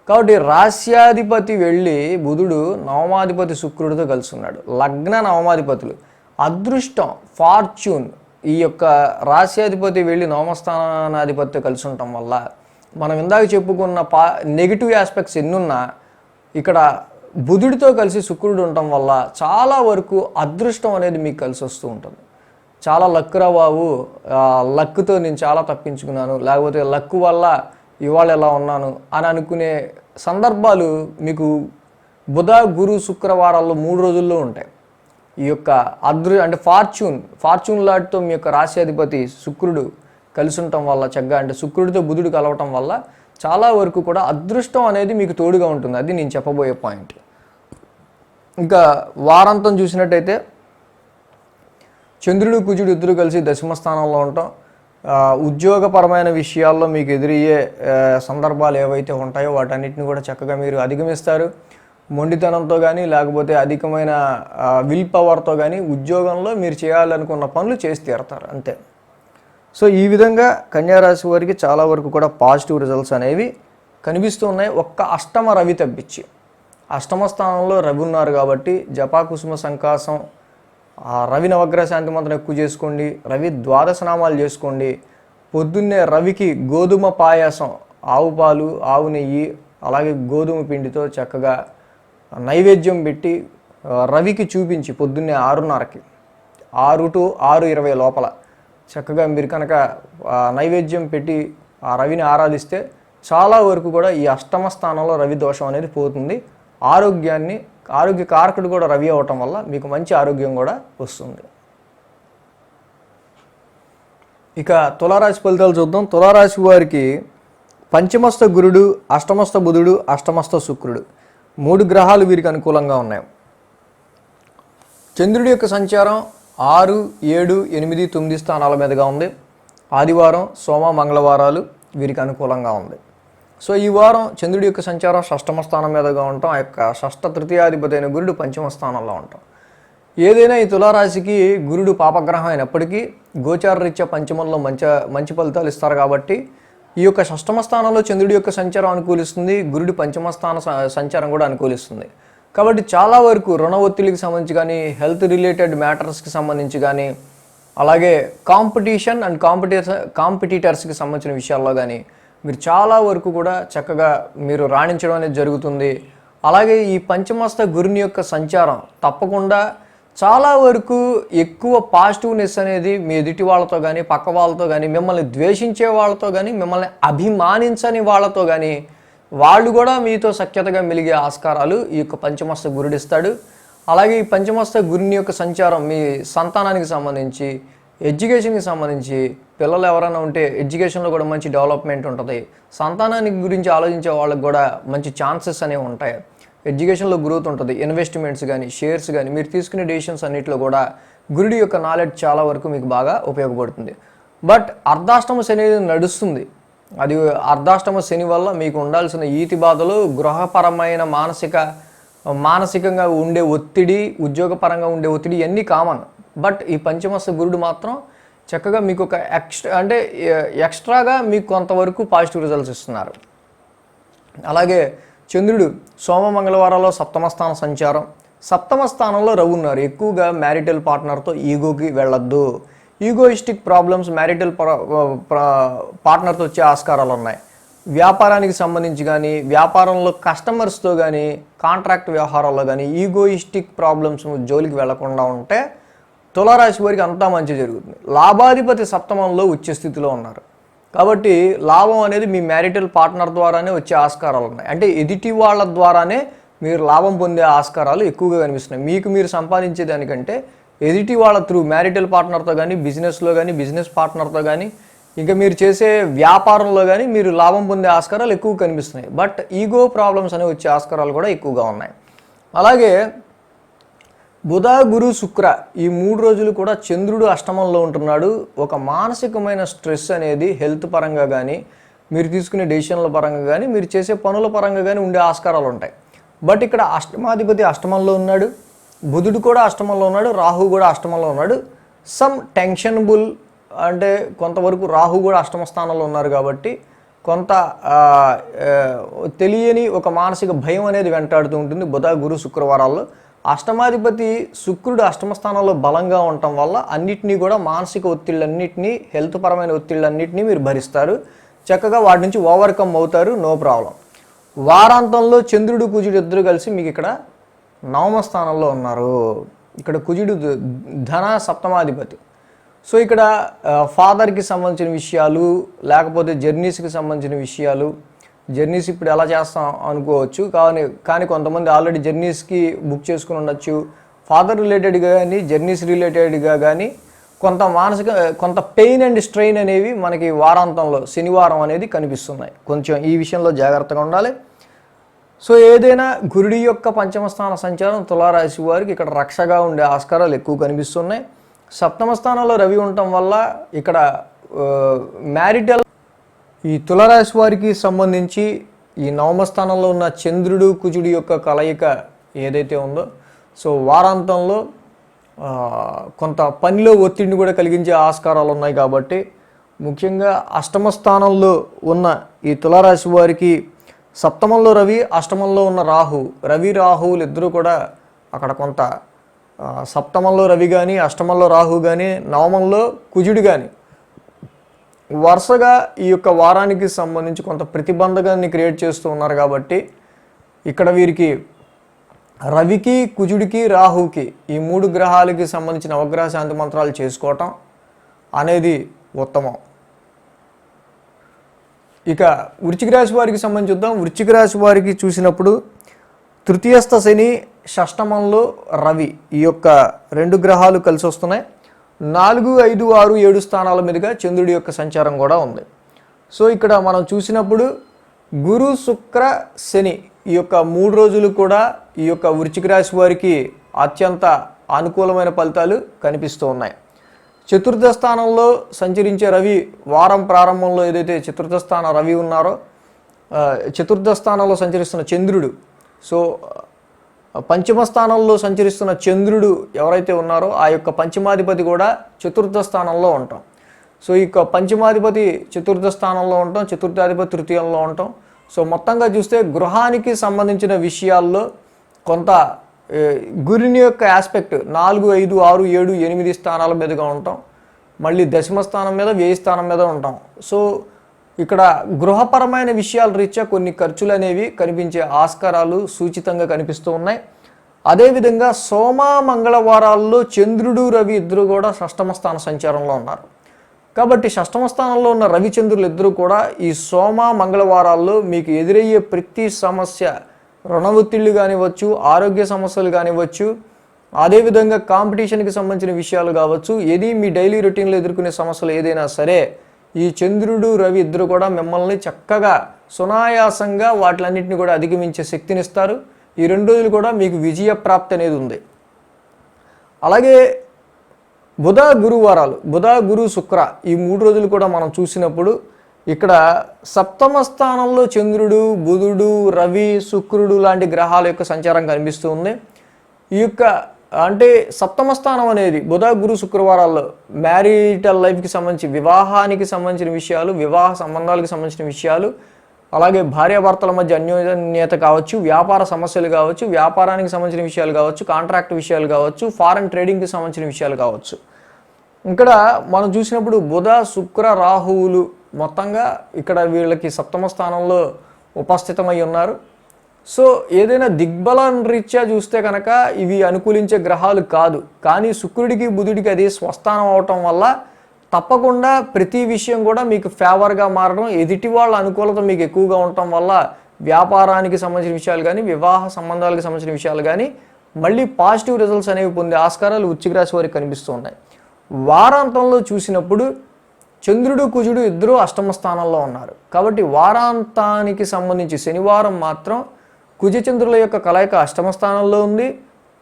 కాబట్టి రాస్యాధిపతి వెళ్ళి బుధుడు నవమాధిపతి శుక్రుడితో కలిసి ఉన్నాడు. లగ్న నవమాధిపతులు అదృష్టం, ఫార్చ్యూన్ ఈ యొక్క రాస్యాధిపతి వెళ్ళి నవమస్థానాధిపతితో కలిసి ఉండటం వల్ల మనం ఇందాక చెప్పుకున్న నెగిటివ్ ఆస్పెక్ట్స్ ఎన్నున్నా ఇక్కడ బుధుడితో కలిసి శుక్రుడు ఉండటం వల్ల చాలా వరకు అదృష్టం అనేది మీకు కలిసి వస్తూ ఉంటుంది. చాలా లక్కురా బాబు, లక్కుతో నేను చాలా తప్పించుకున్నాను, లేకపోతే లక్కు వల్ల ఇవాళ ఎలా ఉన్నాను అని అనుకునే సందర్భాలు మీకు బుధ గురు శుక్రవారాల్లో 3 రోజుల్లో ఉంటాయి. ఈ యొక్క అంటే ఫార్చ్యూన్ లార్డ్తో మీ యొక్క రాశ్యాధిపతి శుక్రుడు కలిసి ఉండటం వల్ల చక్కగా అంటే శుక్రుడితో బుధుడు కలవటం వల్ల చాలా వరకు కూడా అదృష్టం అనేది మీకు తోడుగా ఉంటుంది. అది నేను చెప్పబోయే పాయింట్. ఇంకా వారాంతం చూసినట్టయితే చంద్రుడు కుజుడు ఇద్దరు కలిసి దశమ స్థానంలో ఉండటం, ఉద్యోగపరమైన విషయాల్లో మీకు ఎదురయ్యే సందర్భాలు ఏవైతే ఉంటాయో వాటన్నిటిని కూడా చక్కగా మీరు అధిగమిస్తారు. మొండితనంతో కానీ లేకపోతే అధికమైన విల్ పవర్తో కానీ ఉద్యోగంలో మీరు చేయాలనుకున్న పనులు చేసి తీరుతారు అంతే. సో ఈ విధంగా కన్యారాశి వారికి చాలా వరకు కూడా పాజిటివ్ రిజల్ట్స్ అనేవి కనిపిస్తూ ఉన్నాయి. ఒక్క అష్టమ రవి తప్పించి. అష్టమ స్థానంలో రవి ఉన్నారు కాబట్టి జపా కుసుమ సంకాసం, రవి నవగ్రహ శాంతి మంత్రం ఎక్కువ చేసుకోండి, రవి ద్వాదశ నామాలు చేసుకోండి. పొద్దున్నే రవికి గోధుమ పాయాసం, ఆవు పాలు, ఆవు నెయ్యి అలాగే గోధుమ పిండితో చక్కగా నైవేద్యం పెట్టి రవికి చూపించి పొద్దున్నే 6:30కి 6 to 6:20 లోపల చక్కగా మీరు కనుక నైవేద్యం పెట్టి ఆ రవిని ఆరాధిస్తే చాలా వరకు కూడా ఈ అష్టమ స్థానంలో రవి దోషం అనేది పోతుంది. ఆరోగ్య కారకుడు కూడా రవి అవటం వల్ల మీకు మంచి ఆరోగ్యం కూడా వస్తుంది. ఇక తులారాశి ఫలితాలు చూద్దాం. తులారాశి వారికి పంచమస్థ గురుడు, అష్టమస్థ బుధుడు, అష్టమస్థ శుక్రుడు 3 గ్రహాలు వీరికి అనుకూలంగా ఉన్నాయి. చంద్రుడి యొక్క సంచారం 6, 7, 8, 9 స్థానాల మీదుగా ఉంది. ఆదివారం, సోమ, మంగళవారాలు వీరికి అనుకూలంగా ఉంది. సో ఈ వారం చంద్రుడి యొక్క సంచారం షష్టమ స్థానం మీదుగా ఉంటాం. ఆ యొక్క షష్ఠ తృతీయాధిపతి అయిన గురుడు పంచమ స్థానంలో ఉంటాం. ఏదైనా ఈ తులారాశికి గురుడు పాపగ్రహం అయినప్పటికీ గోచార రీత్యా పంచమంలో మంచి ఫలితాలు ఇస్తారు కాబట్టి ఈ యొక్క షష్టమ స్థానంలో చంద్రుడి యొక్క సంచారం అనుకూలిస్తుంది, గురుడి పంచమ స్థాన సంచారం కూడా అనుకూలిస్తుంది. కాబట్టి చాలా వరకు రుణ ఒత్తిడికి సంబంధించి కానీ, హెల్త్ రిలేటెడ్ మ్యాటర్స్కి సంబంధించి కానీ, అలాగే కాంపిటీషన్ అండ్ కాంపిటీటర్స్కి సంబంధించిన విషయాల్లో కానీ మీరు చాలా వరకు కూడా చక్కగా మీరు రాణించడం అనేది జరుగుతుంది. అలాగే ఈ పంచమస్థ గురుని యొక్క సంచారం తప్పకుండా చాలా వరకు ఎక్కువ పాజిటివ్నెస్ అనేది మీ ఎదుటి వాళ్ళతో కానీ, పక్క వాళ్ళతో కానీ, మిమ్మల్ని ద్వేషించే వాళ్ళతో కానీ, మిమ్మల్ని అభిమానించని వాళ్ళతో కానీ వాళ్ళు కూడా మీతో సఖ్యతగా మెలిగే ఆస్కారాలు ఈ యొక్క పంచమస్థ గురుడు ఇస్తాడు. అలాగే ఈ పంచమస్థ గురుని యొక్క సంచారం మీ సంతానానికి సంబంధించి, ఎడ్యుకేషన్కి సంబంధించి, పిల్లలు ఎవరైనా ఉంటే ఎడ్యుకేషన్లో కూడా మంచి డెవలప్మెంట్ ఉంటుంది. సంతానానికి గురించి ఆలోచించే వాళ్ళకి కూడా మంచి ఛాన్సెస్ అనేవి ఉంటాయి. ఎడ్యుకేషన్లో గ్రోత్ ఉంటుంది. ఇన్వెస్ట్మెంట్స్ కానీ, షేర్స్ కానీ మీరు తీసుకునే డెసిషన్స్ అన్నింటిలో కూడా గురుడి యొక్క నాలెడ్జ్ చాలా వరకు మీకు బాగా ఉపయోగపడుతుంది. బట్ అర్ధాష్టమ శని నడుస్తుంది. అది అర్ధాష్టమ శని వల్ల మీకు ఉండాల్సిన ఈతి బాధలు, గృహపరమైన మానసికంగా ఉండే ఒత్తిడి, ఉద్యోగపరంగా ఉండే ఒత్తిడి ఇవన్నీ కామన్. బట్ ఈ పంచమస్థ గురుడు మాత్రం చక్కగా మీకు ఒక ఎక్స్ట్రాగా మీకు కొంతవరకు పాజిటివ్ రిజల్ట్స్ ఇస్తున్నారు. అలాగే చంద్రుడు సోమ మంగళవారాల్లో సప్తమ స్థాన సంచారం, సప్తమ స్థానంలో రవి ఉన్నారు. ఎక్కువగా మ్యారిటల్ పార్ట్నర్తో ఈగోకి వెళ్ళొద్దు. ఈగోయిస్టిక్ ప్రాబ్లమ్స్ మ్యారిటల్ పార్ట్నర్తో వచ్చే ఆస్కారాలు ఉన్నాయి. వ్యాపారానికి సంబంధించి కానీ, వ్యాపారంలో కస్టమర్స్తో కానీ, కాంట్రాక్ట్ వ్యవహారాల్లో కానీ ఈగోయిస్టిక్ ప్రాబ్లమ్స్ జోలికి వెళ్లకుండా ఉంటే తులారాశి వారికి అంతా మంచి జరుగుతుంది. లాభాధిపతి సప్తమంలో ఉచ్చ స్థితిలో ఉన్నారు కాబట్టి లాభం అనేది మీ మ్యారిటల్ పార్ట్నర్ ద్వారానే వచ్చే ఆస్కారాలు ఉన్నాయి. అంటే ఎదుటి వాళ్ళ ద్వారానే మీరు లాభం పొందే ఆస్కారాలు ఎక్కువగా కనిపిస్తున్నాయి. మీకు మీరు సంపాదించే దానికంటే ఎదుటి వాళ్ళ త్రూ మ్యారిటల్ పార్ట్నర్తో కానీ, బిజినెస్లో కానీ, బిజినెస్ పార్ట్నర్తో కానీ, ఇంకా మీరు చేసే వ్యాపారంలో కానీ మీరు లాభం పొందే ఆస్కారాలు ఎక్కువ కనిపిస్తున్నాయి. బట్ ఈగో ప్రాబ్లమ్స్ అనేవి వచ్చే ఆస్కారాలు కూడా ఎక్కువగా ఉన్నాయి. అలాగే బుధ, గురు, శుక్ర ఈ 3 రోజులు కూడా చంద్రుడు అష్టమంలో ఉంటున్నాడు. ఒక మానసికమైన స్ట్రెస్ అనేది హెల్త్ పరంగా కానీ, మీరు తీసుకునే డెసిషన్ల పరంగా కానీ, మీరు చేసే పనుల పరంగా కానీ ఉండే ఆస్కారాలు ఉంటాయి. బట్ ఇక్కడ అష్టమాధిపతి అష్టమంలో ఉన్నాడు, బుధుడు కూడా అష్టమంలో ఉన్నాడు, రాహు కూడా అష్టమంలో ఉన్నాడు. సమ్ టెన్షనబుల్ అంటే కొంతవరకు రాహు కూడా అష్టమ స్థానంలో ఉన్నారు కాబట్టి కొంత తెలియని ఒక మానసిక భయం అనేది వెంటాడుతూ ఉంటుంది బుధ, గురు, శుక్రవారాల్లో. అష్టమాధిపతి శుక్రుడు అష్టమ స్థానంలో బలంగా ఉండటం వల్ల అన్నిటినీ కూడా మానసిక ఒత్తిళ్ళన్నింటినీ, హెల్త్ పరమైన ఒత్తిళ్ళన్నింటినీ మీరు భరిస్తారు, చక్కగా వాటి నుంచి ఓవర్కమ్ అవుతారు, నో ప్రాబ్లం. వారాంతంలో చంద్రుడు, కుజుడు ఇద్దరు కలిసి మీకు ఇక్కడ నవమ స్థానంలో ఉన్నారు. ఇక్కడ కుజుడు ధన సప్తమాధిపతి. సో ఇక్కడ ఫాదర్కి సంబంధించిన విషయాలు, లేకపోతే జర్నీస్కి సంబంధించిన విషయాలు, జర్నీస్ ఇప్పుడు ఎలా చేస్తాం అనుకోవచ్చు, కానీ కొంతమంది ఆల్రెడీ జర్నీస్కి బుక్ చేసుకుని ఉండొచ్చు. ఫాదర్ రిలేటెడ్గా కానీ, జర్నీస్ రిలేటెడ్గా కానీ కొంత పెయిన్ అండ్ స్ట్రెయిన్ అనేవి మనకి వారాంతంలో శనివారం అనేది కనిపిస్తున్నాయి. కొంచెం ఈ విషయంలో జాగ్రత్తగా ఉండాలి. సో ఏదైనా గురుడి యొక్క పంచమ స్థాన సంచారం తులారాశి వారికి ఇక్కడ రక్షగా ఉండే ఆస్కారాలు ఎక్కువ కనిపిస్తున్నాయి. సప్తమ స్థానంలో రవి ఉండటం వల్ల ఇక్కడ మ్యారిటల్ ఈ తులారాశి వారికి సంబంధించి ఈ నవమ స్థానంలో ఉన్న చంద్రుడు, కుజుడి యొక్క కలయిక ఏదైతే ఉందో, సో వారాంతంలో కొంత పనిలో ఒత్తిడిని కూడా కలిగించే ఆస్కారాలు ఉన్నాయి. కాబట్టి ముఖ్యంగా అష్టమ స్థానంలో ఉన్న ఈ తులారాశి వారికి సప్తమంలో రవి, అష్టమంలో ఉన్న రాహు, రవి రాహువులు ఇద్దరూ కూడా అక్కడ కొంత సప్తమంలో రవి కానీ, అష్టమంలో రాహు కానీ, నవమంలో కుజుడు కానీ వరుసగా ఈ యొక్క వారానికి సంబంధించి కొంత ప్రతిబంధకాన్ని క్రియేట్ చేస్తూ ఉన్నారు. కాబట్టి ఇక్కడ వీరికి రవికి, కుజుడికి, రాహుకి ఈ 3 గ్రహాలకి సంబంధించిన నవగ్రహ శాంతి మంత్రాలు చేసుకోవటం అనేది ఉత్తమం. ఇక వృశ్చిక రాశి వారికి సంబంధించి చూద్దాం. వృశ్చిక రాశి వారికి చూసినప్పుడు తృతీయస్థ శని, షష్టమంలో రవి ఈ యొక్క 2 గ్రహాలు కలిసి వస్తున్నాయి. 4, 5, 6, 7 స్థానాల మీదుగా చంద్రుడి యొక్క సంచారం కూడా ఉంది. సో ఇక్కడ మనం చూసినప్పుడు గురు, శుక్ర, శని ఈ యొక్క 3 రోజులు కూడా ఈ యొక్క వృశ్చిక రాశి వారికి అత్యంత అనుకూలమైన ఫలితాలు కనిపిస్తూ ఉన్నాయి. చతుర్థ స్థానంలో సంచరించే రవి వారం ప్రారంభంలో ఏదైతే చతుర్థ స్థాన రవి ఉన్నారో, చతుర్థ స్థానంలో సంచరిస్తున్న చంద్రుడు, సో పంచమ స్థానంలో సంచరిస్తున్న చంద్రుడు ఎవరైతే ఉన్నారో ఆ యొక్క పంచమాధిపతి కూడా చతుర్థ స్థానంలో ఉంటాం. సో ఈ యొక్క పంచమాధిపతి చతుర్థ స్థానంలో ఉంటాం, చతుర్థాధిపతి తృతీయంలో ఉంటాం. సో మొత్తంగా చూస్తే గృహానికి సంబంధించిన విషయాల్లో కొంత గురుని యొక్క ఆస్పెక్ట్ 4, 5, 6, 7, 8 స్థానాల మీదుగా ఉంటాం. మళ్ళీ దశమ స్థానం మీద, వ్యయ స్థానం మీద ఉంటాం. సో ఇక్కడ గృహపరమైన విషయాల రీత్యా కొన్ని ఖర్చులు అనేవి కనిపించే ఆస్కారాలు సూచితంగా కనిపిస్తూ ఉన్నాయి. అదేవిధంగా సోమ, మంగళవారాల్లో చంద్రుడు, రవి ఇద్దరు కూడా షష్టమ స్థాన సంచారంలో ఉన్నారు. కాబట్టి షష్టమ స్థానంలో ఉన్న రవిచంద్రులు ఇద్దరు కూడా ఈ సోమ, మంగళవారాల్లో మీకు ఎదురయ్యే ప్రతి సమస్య, రుణ ఒత్తిళ్లు కానివ్వచ్చు, ఆరోగ్య సమస్యలు కానివ్వచ్చు, అదేవిధంగా కాంపిటీషన్కి సంబంధించిన విషయాలు కావచ్చు, ఏది మీ డైలీ రొటీన్లో ఎదుర్కొనే సమస్యలు ఏదైనా సరే ఈ చంద్రుడు, రవి ఇద్దరు కూడా మిమ్మల్ని చక్కగా సునాయాసంగా వాటిలన్నింటినీ కూడా అధిగమించే శక్తినిస్తారు. ఈ 2 రోజులు కూడా మీకు విజయ ప్రాప్తి అనేది ఉంది. అలాగే బుధ, గురువారాలు, బుధ, గురు, శుక్ర ఈ 3 రోజులు కూడా మనం చూసినప్పుడు ఇక్కడ సప్తమ స్థానంలో చంద్రుడు, బుధుడు, రవి, శుక్రుడు లాంటి గ్రహాల యొక్క సంచారం కనిపిస్తూ ఉంది. ఈ యొక్క అంటే సప్తమ స్థానం అనేది బుధ, గురు, శుక్రవారాల్లో మ్యారిటల్ లైఫ్కి సంబంధించి, వివాహానికి సంబంధించిన విషయాలు, వివాహ సంబంధాలకు సంబంధించిన విషయాలు, అలాగే భార్యాభర్తల మధ్య అన్యోన్యత కావచ్చు, వ్యాపార సమస్యలు కావచ్చు, వ్యాపారానికి సంబంధించిన విషయాలు కావచ్చు, కాంట్రాక్ట్ విషయాలు కావచ్చు, ఫారెన్ ట్రేడింగ్కి సంబంధించిన విషయాలు కావచ్చు. ఇక్కడ మనం చూసినప్పుడు బుధ, శుక్ర, రాహువులు మొత్తంగా ఇక్కడ వీళ్ళకి సప్తమ స్థానంలో ఉపస్థితమై ఉన్నారు. సో ఏదైనా దిగ్బలం రీత్యా చూస్తే కనుక ఇవి అనుకూలించే గ్రహాలు కాదు. కానీ శుక్రుడికి బుధుడికి అది స్వస్థానం అవటం వల్ల తప్పకుండా ప్రతి విషయం కూడా మీకు ఫేవర్గా మారడం, ఎదుటి వాళ్ళ అనుకూలత మీకు ఎక్కువగా ఉండటం వల్ల వ్యాపారానికి సంబంధించిన విషయాలు కానీ, వివాహ సంబంధాలకు సంబంధించిన విషయాలు కానీ మళ్ళీ పాజిటివ్ రిజల్ట్స్ అనేవి పొందే ఆస్కారాలు వృశ్చిక రాశి వారికి కనిపిస్తూ ఉన్నాయి. వారాంతంలో చూసినప్పుడు చంద్రుడు కుజుడు ఇద్దరూ అష్టమ స్థానంలో ఉన్నారు. కాబట్టి వారాంతానికి సంబంధించి శనివారం మాత్రం కుజచంద్రుల యొక్క కలయిక అష్టమ స్థానంలో ఉంది.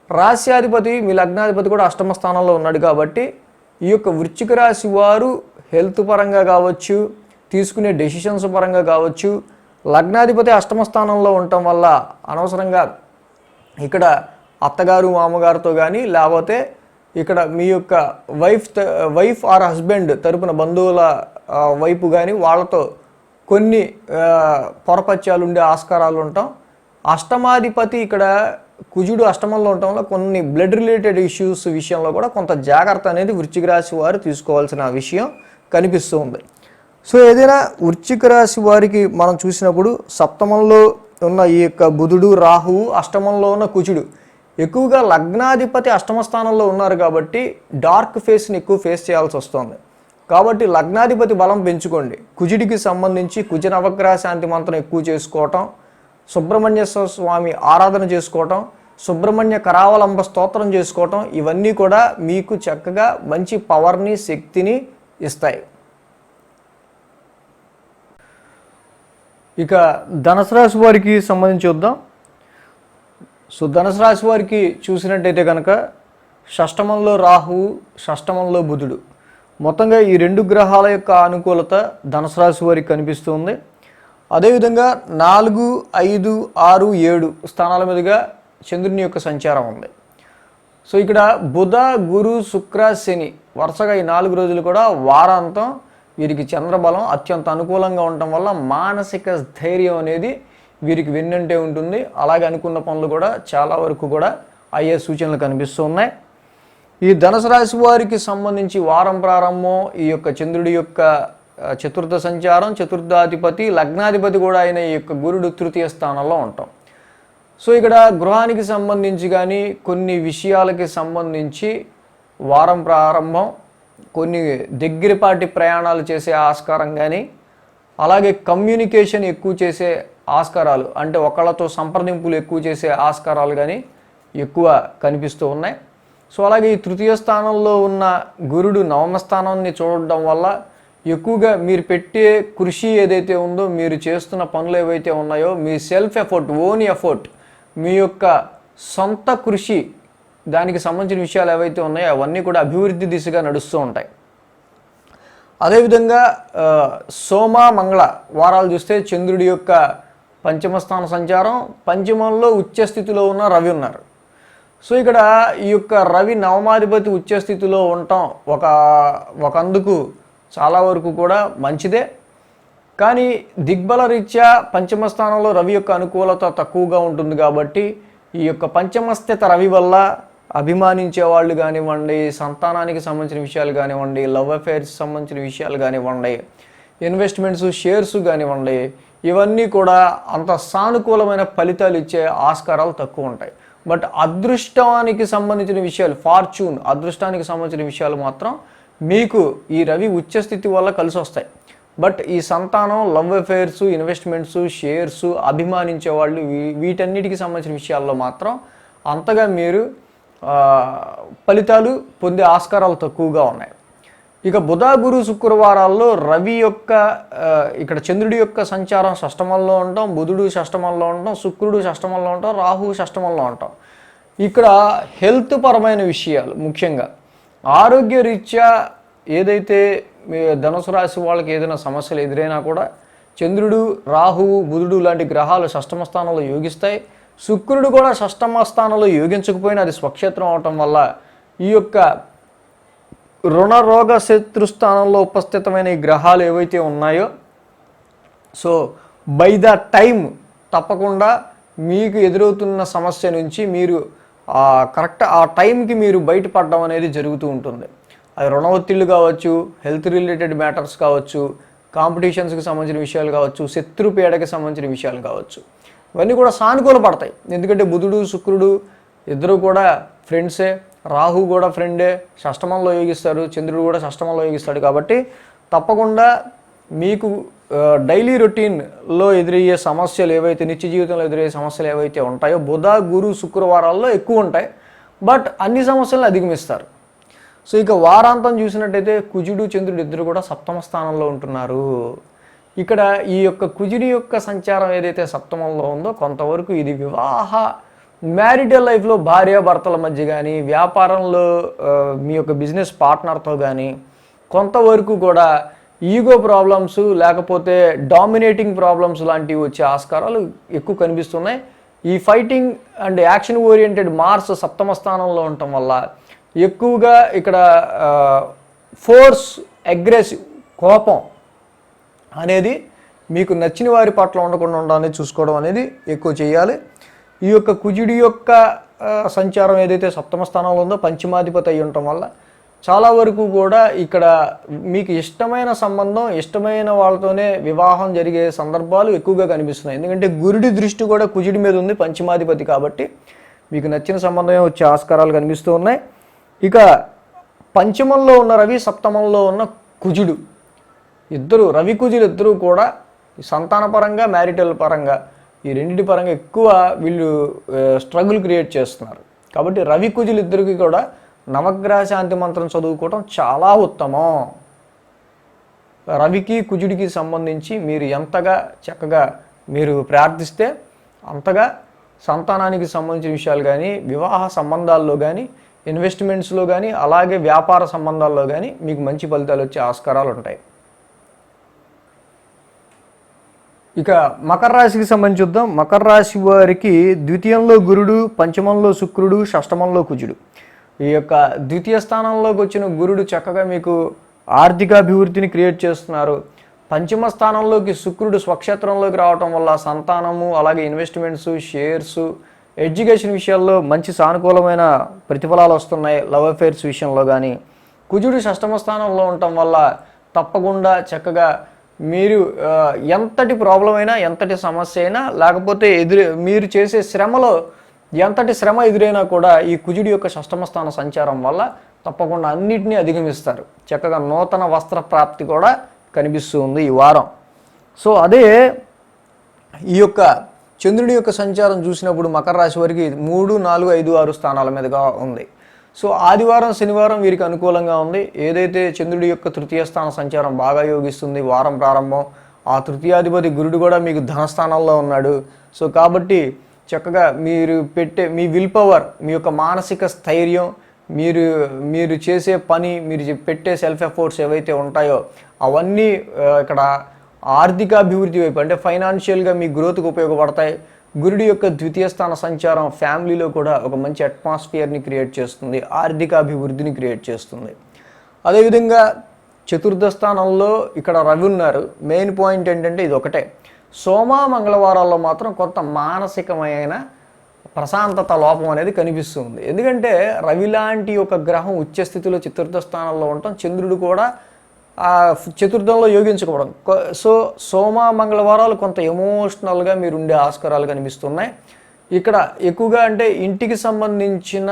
రాశ్యాధిపతి మీ లగ్నాధిపతి కూడా అష్టమ స్థానంలో ఉన్నాడు. కాబట్టి ఈ యొక్క వృశ్చిక రాశి వారు హెల్త్ పరంగా కావచ్చు, తీసుకునే డెసిషన్స్ పరంగా కావచ్చు, లగ్నాధిపతి అష్టమ స్థానంలో ఉండటం వల్ల అనవసరంగా ఇక్కడ అత్తగారు మామగారితో కానీ, లేకపోతే ఇక్కడ మీ యొక్క వైఫ్ ఆర్ హస్బెండ్ తరపున బంధువుల వైపు కానీ వాళ్ళతో కొన్ని పొరపత్యాలు ఉండే ఆస్కారాలు ఉంటాం. అష్టమాధిపతి ఇక్కడ కుజుడు అష్టమంలో ఉండటం వల్ల కొన్ని బ్లడ్ రిలేటెడ్ ఇష్యూస్ విషయంలో కూడా కొంత జాగ్రత్త అనేది వృశ్చిక రాశి వారు తీసుకోవాల్సిన విషయం కనిపిస్తూ ఉంది. సో ఏదైనా వృశ్చిక రాశి వారికి మనం చూసినప్పుడు సప్తమంలో ఉన్న ఈ యొక్క బుధుడు రాహువు, అష్టమంలో ఉన్న కుజుడు ఎక్కువగా లగ్నాధిపతి అష్టమ స్థానంలో ఉన్నారు. కాబట్టి డార్క్ ఫేస్ని ఎక్కువ ఫేస్ చేయాల్సి వస్తుంది. కాబట్టి లగ్నాధిపతి బలం పెంచుకోండి. కుజుడికి సంబంధించి కుజ నవగ్రహ శాంతి మంత్రం ఎక్కువ చేసుకోవటం, సుబ్రహ్మణ్య స్వామి ఆరాధన చేసుకోవటం, సుబ్రహ్మణ్య కరావలంబ స్తోత్రం చేసుకోవటం, ఇవన్నీ కూడా మీకు చక్కగా మంచి పవర్ని, శక్తిని ఇస్తాయి. ఇక ధనుసు రాశి వారికి సంబంధించి చూద్దాం. సో ధనుసు రాశి వారికి చూసినట్టయితే కనుక షష్టమంలో రాహువు, షష్టమంలో బుధుడు, మొత్తంగా ఈ రెండు గ్రహాల యొక్క అనుకూలత ధనుసు రాశి వారికి కనిపిస్తుంది. అదేవిధంగా 4, 5, 6, 7 స్థానాల మీదుగా చంద్రుని యొక్క సంచారం ఉంది. సో ఇక్కడ బుధ, గురు, శుక్ర, శని వరుసగా ఈ 4 రోజులు కూడా వారాంతం వీరికి చంద్రబలం అత్యంత అనుకూలంగా ఉండటం వల్ల మానసిక ధైర్యం అనేది వీరికి వెన్నంటే ఉంటుంది. అలాగే అనుకున్న పనులు కూడా చాలా వరకు కూడా అయ్యే సూచనలు కనిపిస్తూ ఉన్నాయి. ఈ ధనుసు రాశి వారికి సంబంధించి వారం ప్రారంభం ఈ యొక్క చంద్రుడి యొక్క చతుర్థ సంచారం, చతుర్థాధిపతి లగ్నాధిపతి కూడా అయిన ఈ యొక్క గురుడు తృతీయ స్థానంలో ఉంటాం. సో ఇక్కడ గృహానికి సంబంధించి కానీ కొన్ని విషయాలకి సంబంధించి వారం ప్రారంభం కొన్ని దగ్గరపాటి ప్రయాణాలు చేసే ఆస్కారం కానీ, అలాగే కమ్యూనికేషన్ ఎక్కువ చేసే ఆస్కారాలు అంటే ఒకళ్ళతో సంప్రదింపులు ఎక్కువ చేసే ఆస్కారాలు కానీ ఎక్కువ కనిపిస్తూ ఉన్నాయి. సో అలాగే ఈ తృతీయ స్థానంలో ఉన్న గురుడు నవమ స్థానాన్ని చూడడం వల్ల ఎక్కువగా మీరు పెట్టే కృషి ఏదైతే ఉందో, మీరు చేస్తున్న పనులు ఏవైతే ఉన్నాయో, మీ సెల్ఫ్ ఎఫర్ట్, ఓన్ ఎఫర్ట్, మీ యొక్క సొంత కృషి, దానికి సంబంధించిన విషయాలు ఏవైతే ఉన్నాయో అవన్నీ కూడా అభివృద్ధి దిశగా నడుస్తూ ఉంటాయి. అదేవిధంగా సోమ మంగళ వారాలు చూస్తే చంద్రుడి యొక్క పంచమ స్థాన సంచారం, పంచమంలో ఉచ్చస్థితిలో ఉన్న రవి ఉన్నారు. సో ఇక్కడ ఈ యొక్క రవి నవమాధిపతి ఉచ్చస్థితిలో ఉండటం ఒకందుకు చాలా వరకు కూడా మంచిదే. కానీ దిగ్బల రీత్యా పంచమ స్థానంలో రవి యొక్క అనుకూలత తక్కువగా ఉంటుంది. కాబట్టి ఈ యొక్క పంచమస్థిత రవి వల్ల అభిమానించే వాళ్ళు కానివ్వండి, సంతానానికి సంబంధించిన విషయాలు కానివ్వండి, లవ్ అఫైర్స్ సంబంధించిన విషయాలు కానివ్వండి, ఇన్వెస్ట్మెంట్స్, షేర్స్ కానివ్వండి, ఇవన్నీ కూడా అంత సానుకూలమైన ఫలితాలు ఇచ్చే ఆస్కారాలు తక్కువ ఉంటాయి. బట్ అదృష్టానికి సంబంధించిన విషయాలు, ఫార్చ్యూన్ అదృష్టానికి సంబంధించిన విషయాలు మాత్రం మీకు ఈ రవి ఉచ్చస్థితి వల్ల కలిసి వస్తాయి. బట్ ఈ సంతానం, లవ్ అఫైర్స్, ఇన్వెస్ట్మెంట్స్, షేర్స్, అభిమానించే వాళ్ళు, వీటన్నిటికి సంబంధించిన విషయాల్లో మాత్రం అంతగా మీరు ఫలితాలు పొందే ఆస్కారాలు తక్కువగా ఉన్నాయి. ఇక బుధ, గురు, శుక్రవారాల్లో రవి యొక్క ఇక్కడ చంద్రుడి యొక్క సంచారం షష్టమంలో ఉంటాం, బుధుడు షష్టమంలో ఉంటాం, శుక్రుడు షష్టమంలో ఉంటాం, రాహు షష్టమంలో ఉంటాం. ఇక్కడ హెల్త్ పరమైన విషయాలు, ముఖ్యంగా ఆరోగ్య రీత్యా ఏదైతే ధనుసు రాశి వాళ్ళకి ఏదైనా సమస్యలు ఎదురైనా కూడా చంద్రుడు, రాహువు, బుధుడు లాంటి గ్రహాలు షష్టమ స్థానంలో యోగిస్తాయి. శుక్రుడు కూడా షష్టమ స్థానంలో యోగించకపోయినా అది స్వక్షేత్రం అవటం వల్ల ఈ యొక్క రుణ రోగ శత్రు స్థానంలో ఉపస్థితమైన ఈ గ్రహాలు ఏవైతే ఉన్నాయో, సో బై ద టైం తప్పకుండా మీకు ఎదురవుతున్న సమస్య నుంచి మీరు కరెక్ట్ ఆ టైంకి మీరు బయటపడడం అనేది జరుగుతూ ఉంటుంది. అది రుణ ఒత్తిళ్ళు కావచ్చు, హెల్త్ రిలేటెడ్ మ్యాటర్స్ కావచ్చు, కాంపిటీషన్స్కి సంబంధించిన విషయాలు కావచ్చు, శత్రుపీడకి సంబంధించిన విషయాలు కావచ్చు, ఇవన్నీ కూడా సానుకూల పడతాయి. ఎందుకంటే బుధుడు శుక్రుడు ఇద్దరు కూడా ఫ్రెండ్సే, రాహు కూడా ఫ్రెండే, షష్టమంలో యోగిస్తారు, చంద్రుడు కూడా షష్టమంలో యోగిస్తాడు. కాబట్టి తప్పకుండా మీకు డైలీ రొటీన్లో ఎదురయ్యే సమస్యలు ఏవైతే, నిత్య జీవితంలో ఎదురయ్యే సమస్యలు ఏవైతే ఉంటాయో బుధ గురు శుక్రవారాల్లో ఎక్కువ ఉంటాయి. బట్ అన్ని సమస్యలను అధిగమిస్తారు. సో ఇక వారాంతం చూసినట్టయితే కుజుడు చంద్రుడు ఇద్దరు కూడా సప్తమ స్థానంలో ఉంటున్నారు. ఇక్కడ ఈ యొక్క కుజుడి యొక్క సంచారం ఏదైతే సప్తమంలో ఉందో కొంతవరకు ఇది మ్యారిటల్ లైఫ్లో భార్యాభర్తల మధ్య కానీ, వ్యాపారంలో మీ యొక్క బిజినెస్ పార్ట్నర్తో కానీ కొంతవరకు కూడా ఈగో ప్రాబ్లమ్స్ లేకపోతే డామినేటింగ్ ప్రాబ్లమ్స్ లాంటివి వచ్చే ఆస్కారాలు ఎక్కువ కనిపిస్తున్నాయి. ఈ fighting and action oriented Mars సప్తమ స్థానంలో ఉండటం వల్ల ఎక్కువగా ఇక్కడ ఫోర్స్, అగ్రెసివ్, కోపం అనేది మీకు నచ్చిన వారి పట్ల ఉండకుండా ఉండడానికి చూసుకోవడం అనేది ఎక్కువ చేయాలి. ఈ యొక్క కుజుడి యొక్క సంచారం ఏదైతే సప్తమ స్థానంలో ఉందో పంచమాధిపతి అయి ఉండటం వల్ల చాలా వరకు కూడా ఇక్కడ మీకు ఇష్టమైన సంబంధం, ఇష్టమైన వాళ్ళతోనే వివాహం జరిగే సందర్భాలు ఎక్కువగా కనిపిస్తున్నాయి. ఎందుకంటే గురుడి దృష్టి కూడా కుజుడి మీద ఉంది, పంచమాధిపతి కాబట్టి మీకు నచ్చిన సంబంధమే వచ్చే ఆస్కారాలు కనిపిస్తూ ఉన్నాయి. ఇక పంచమంలో ఉన్న రవి, సప్తమంలో ఉన్న కుజుడు ఇద్దరు, రవి కుజులు ఇద్దరూ కూడా సంతానపరంగా, మ్యారిటల్ పరంగా ఈ రెండింటి పరంగా ఎక్కువ వీళ్ళు స్ట్రగుల్ క్రియేట్ చేస్తున్నారు. కాబట్టి రవి కుజులు ఇద్దరికి కూడా నవగ్రహ శాంతి మంత్రం చదువుకోవటం చాలా ఉత్తమం. రవికి కుజుడికి సంబంధించి మీరు ఎంతగా చక్కగా మీరు ప్రార్థిస్తే అంతగా సంతానానికి సంబంధించిన విషయాలు కానీ, వివాహ సంబంధాల్లో కానీ, ఇన్వెస్ట్మెంట్స్లో కానీ, అలాగే వ్యాపార సంబంధాల్లో కానీ మీకు మంచి ఫలితాలు వచ్చే ఆస్కారాలు ఉంటాయి. ఇక మకర రాశికి సంబంధించి చూద్దాం. మకర రాశి వారికి ద్వితీయంలో గురుడు, పంచమంలో శుక్రుడు, షష్టమంలో కుజుడు. ఈ యొక్క ద్వితీయ స్థానంలోకి వచ్చిన గురుడు చక్కగా మీకు ఆర్థికాభివృద్ధిని క్రియేట్ చేస్తున్నారు. పంచమ స్థానంలోకి శుక్రుడు స్వక్షేత్రంలోకి రావటం వల్ల సంతానము, అలాగే ఇన్వెస్ట్మెంట్స్, షేర్స్, ఎడ్యుకేషన్ విషయాల్లో మంచి సానుకూలమైన ప్రతిఫలాలు వస్తున్నాయి. లవ్ అఫేర్స్ విషయంలో కానీ కుజుడు షష్టమ స్థానంలో ఉండటం వల్ల తప్పకుండా చక్కగా మీరు ఎంతటి ప్రాబ్లం అయినా, ఎంతటి సమస్య అయినా, లేకపోతే మీరు చేసే శ్రమలో ఎంతటి శ్రమ ఎదురైనా కూడా ఈ కుజుడి యొక్క షష్టమ స్థాన సంచారం వల్ల తప్పకుండా అన్నిటినీ అధిగమిస్తారు. చక్కగా నూతన వస్త్ర ప్రాప్తి కూడా కనిపిస్తూ ఉంది ఈ వారం. సో అదే ఈ యొక్క చంద్రుడి యొక్క సంచారం చూసినప్పుడు మకర రాశి వారికి 3, 4, 5, 6 స్థానాల మీదుగా ఉంది. సో ఆదివారం, శనివారం వీరికి అనుకూలంగా ఉంది. ఏదైతే చంద్రుడి యొక్క తృతీయ స్థాన సంచారం బాగా యోగిస్తుంది వారం ప్రారంభం, ఆ తృతీయాధిపతి గురుడు కూడా మీకు ధనస్థానంలో ఉన్నాడు. సో కాబట్టి చక్కగా మీరు పెట్టే మీ విల్ పవర్, మీ యొక్క మానసిక స్థైర్యం, మీరు చేసే పని, మీరు పెట్టే సెల్ఫ్ ఎఫోర్ట్స్ ఏవైతే ఉంటాయో అవన్నీ ఇక్కడ ఆర్థికాభివృద్ధి వైపు అంటే ఫైనాన్షియల్గా మీ గ్రోత్కి ఉపయోగపడతాయి. గురుడి యొక్క ద్వితీయ స్థాన సంచారం ఫ్యామిలీలో కూడా ఒక మంచి అట్మాస్ఫియర్ని క్రియేట్ చేస్తుంది, ఆర్థికాభివృద్ధిని క్రియేట్ చేస్తుంది. అదేవిధంగా చతుర్థ స్థానంలో ఇక్కడ రవి ఉన్నారు. మెయిన్ పాయింట్ ఏంటంటే ఇది ఒకటే, సోమ మంగళవారాల్లో మాత్రం కొంత మానసికమైన ప్రశాంతత లోపం అనేది కనిపిస్తుంది. ఎందుకంటే రవి లాంటి ఒక గ్రహం ఉచ్చస్థితిలో చతుర్థ స్థానంలో ఉండటం, చంద్రుడు కూడా చతుర్థంలో యోగించుకోవడం. సో సోమ మంగళవారాలు కొంత ఎమోషనల్గా మీరు ఉండే ఆస్కారాలు కనిపిస్తున్నాయి. ఇక్కడ ఎక్కువగా అంటే ఇంటికి సంబంధించిన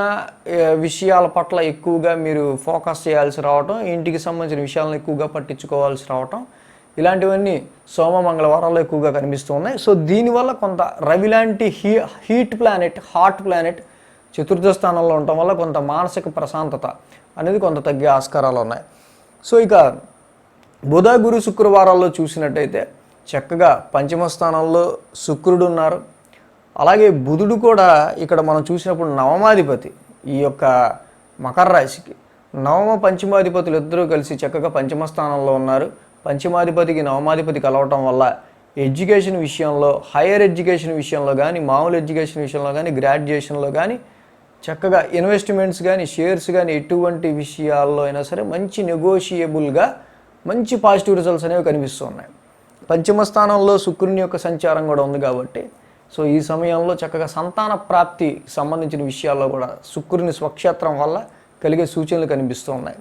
విషయాల పట్ల ఎక్కువగా మీరు ఫోకస్ చేయాల్సి రావటం, ఇంటికి సంబంధించిన విషయాలను ఎక్కువగా పట్టించుకోవాల్సి రావటం, ఇలాంటివన్నీ సోమ మంగళవారాల్లో ఎక్కువగా కనిపిస్తూ ఉన్నాయి. సో దీనివల్ల కొంత రవి లాంటి హాట్ ప్లానెట్ చతుర్థ స్థానంలో ఉండటం వల్ల కొంత మానసిక ప్రశాంతత అనేది కొంత తగ్గే ఆస్కారాలు ఉన్నాయి. సో ఇక బుధ గురు శుక్రవారాల్లో చూసినట్టయితే చక్కగా పంచమ స్థానంలో శుక్రుడు ఉన్నారు. అలాగే బుధుడు కూడా ఇక్కడ మనం చూసినప్పుడు నవమాధిపతి ఈ యొక్క మకర రాశికి, నవమ పంచమాధిపతులు ఇద్దరూ కలిసి చక్కగా పంచమ స్థానంలో ఉన్నారు. పంచమాధిపతికి నవమాధిపతి కలవటం వల్ల ఎడ్యుకేషన్ విషయంలో, హైయర్ ఎడ్యుకేషన్ విషయంలో కానీ, మామూలు ఎడ్యుకేషన్ విషయంలో కానీ, గ్రాడ్యుయేషన్లో కానీ చక్కగా ఇన్వెస్ట్మెంట్స్ కానీ, షేర్స్ కానీ ఎటువంటి విషయాల్లో అయినా సరే మంచి నెగోషియబుల్గా మంచి పాజిటివ్ రిజల్ట్స్ అనేవి కనిపిస్తూ ఉన్నాయి. పంచమ స్థానంలో శుక్రుని యొక్క సంచారం కూడా ఉంది కాబట్టి సో ఈ సమయంలో చక్కగా సంతాన ప్రాప్తి సంబంధించిన విషయాల్లో కూడా శుక్రుని స్వక్షేత్రం వల్ల కలిగే సూచనలు కనిపిస్తూ ఉన్నాయి.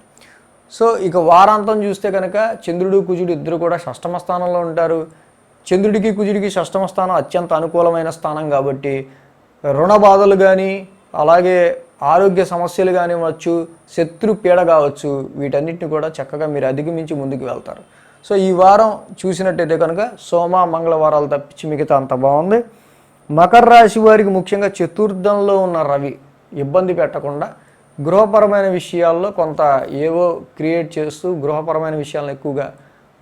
సో ఇక వారాంతం చూస్తే కనుక చంద్రుడు కుజుడు ఇద్దరు కూడా షష్టమ స్థానంలో ఉంటారు. చంద్రుడికి కుజుడికి షష్టమ స్థానం అత్యంత అనుకూలమైన స్థానం కాబట్టి రుణ బాధలు కానీ అలాగే ఆరోగ్య సమస్యలు కానివ్వచ్చు, శత్రు పీడ కావచ్చు, వీటన్నిటిని కూడా చక్కగా మీరు అధిగమించి ముందుకు వెళ్తారు. సో ఈ వారం చూసినట్టయితే కనుక సోమ మంగళవారాలు తప్పించి మిగతా అంత బాగుంది. మకర రాశి వారికి ముఖ్యంగా చతుర్థంలో ఉన్న రవి ఇబ్బంది పెట్టకుండా గృహపరమైన విషయాల్లో కొంత ఏవో క్రియేట్ చేస్తూ గృహపరమైన విషయాలను ఎక్కువగా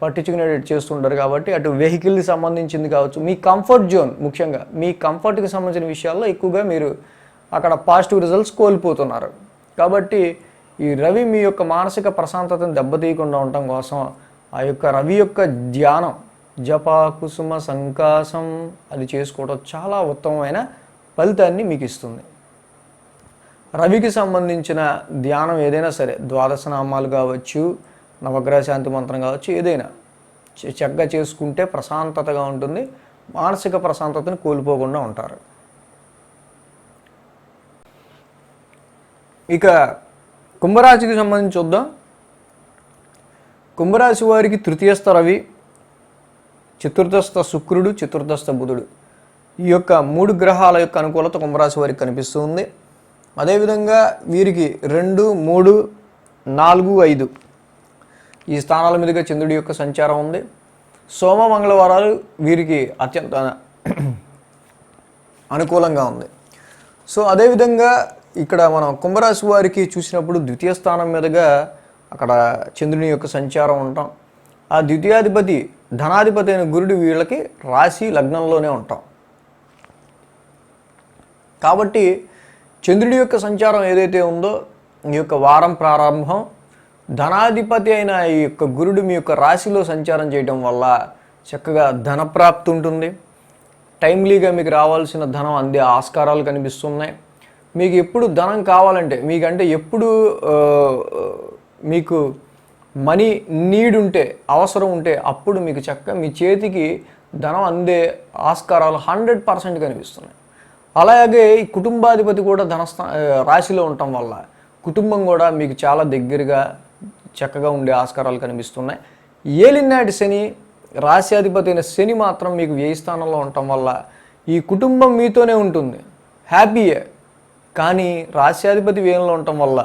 పట్టించుకునేటట్టు చేస్తుంటారు. కాబట్టి అటు వెహికల్కి సంబంధించింది కావచ్చు, మీ కంఫర్ట్ జోన్, ముఖ్యంగా మీ కంఫర్ట్కి సంబంధించిన విషయాల్లో ఎక్కువగా మీరు అక్కడ పాజిటివ్ రిజల్ట్స్ కోల్పోతున్నారు. కాబట్టి ఈ రవి మీ యొక్క మానసిక ప్రశాంతతను దెబ్బతీయకుండా ఉండటం కోసం ఆ యొక్క రవి యొక్క ధ్యానం, జప కుసుమ సంకాసం అది చేసుకోవడం చాలా ఉత్తమమైన ఫలితాన్ని మీకు ఇస్తుంది. రవికి సంబంధించిన ధ్యానం ఏదైనా సరే, ద్వాదశ నామాలు కావచ్చు, నవగ్రహ శాంతి మంత్రం కావచ్చు, ఏదైనా చక్కగా చేసుకుంటే ప్రశాంతతగా ఉంటుంది, మానసిక ప్రశాంతతను కోల్పోకుండా ఉంటారు. ఇక కుంభరాశికి సంబంధించి చూద్దాం. కుంభరాశి వారికి తృతీయస్థ రవి, చతుర్థస్థ శుక్రుడు, చతుర్థస్థ బుధుడు, ఈ యొక్క 3 గ్రహాల యొక్క అనుకూలత కుంభరాశి వారికి కనిపిస్తుంది. అదేవిధంగా వీరికి 2, 3, 4, 5 ఈ స్థానాల మీదుగా చంద్రుడి యొక్క సంచారం ఉంది. సోమ మంగళవారాలు వీరికి అత్యంత అనుకూలంగా ఉంది. సో అదేవిధంగా ఇక్కడ మనం కుంభరాశి వారికి చూసినప్పుడు ద్వితీయ స్థానం మీదుగా అక్కడ చంద్రుని యొక్క సంచారం ఉంటాం. ఆ ద్వితీయాధిపతి ధనాధిపతి అయిన గురుడు వీళ్ళకి రాశి లగ్నంలోనే ఉంటాం. కాబట్టి చంద్రుడి యొక్క సంచారం ఏదైతే ఉందో ఈ యొక్క వారం ప్రారంభం ధనాధిపతి అయిన ఈ యొక్క గురుడు మీ యొక్క రాశిలో సంచారం చేయడం వల్ల చక్కగా ధనప్రాప్తి ఉంటుంది. టైమ్లీగా మీకు రావాల్సిన ధనం అందే ఆస్కారాలు కనిపిస్తున్నాయి. మీకు ఎప్పుడు ధనం కావాలంటే, మీకంటే ఎప్పుడు మీకు మనీ నీడ్ ఉంటే, అవసరం ఉంటే అప్పుడు మీకు చక్కగా మీ చేతికి ధనం అందే ఆస్కారాలు 100% కనిపిస్తున్నాయి. అలాగే ఈ కుటుంబాధిపతి కూడా రాశిలో ఉండటం వల్ల కుటుంబం కూడా మీకు చాలా దగ్గరగా చక్కగా ఉండే ఆస్కారాలు కనిపిస్తున్నాయి. ఏలినాటి శని, రాశ్యాధిపతి అయిన శని మాత్రం మీకు వ్యయ స్థానంలో ఉండటం వల్ల ఈ కుటుంబం మీతోనే ఉంటుంది, హ్యాపీయే. కానీ రాశ్యాధిపతి వ్యయంలో ఉండటం వల్ల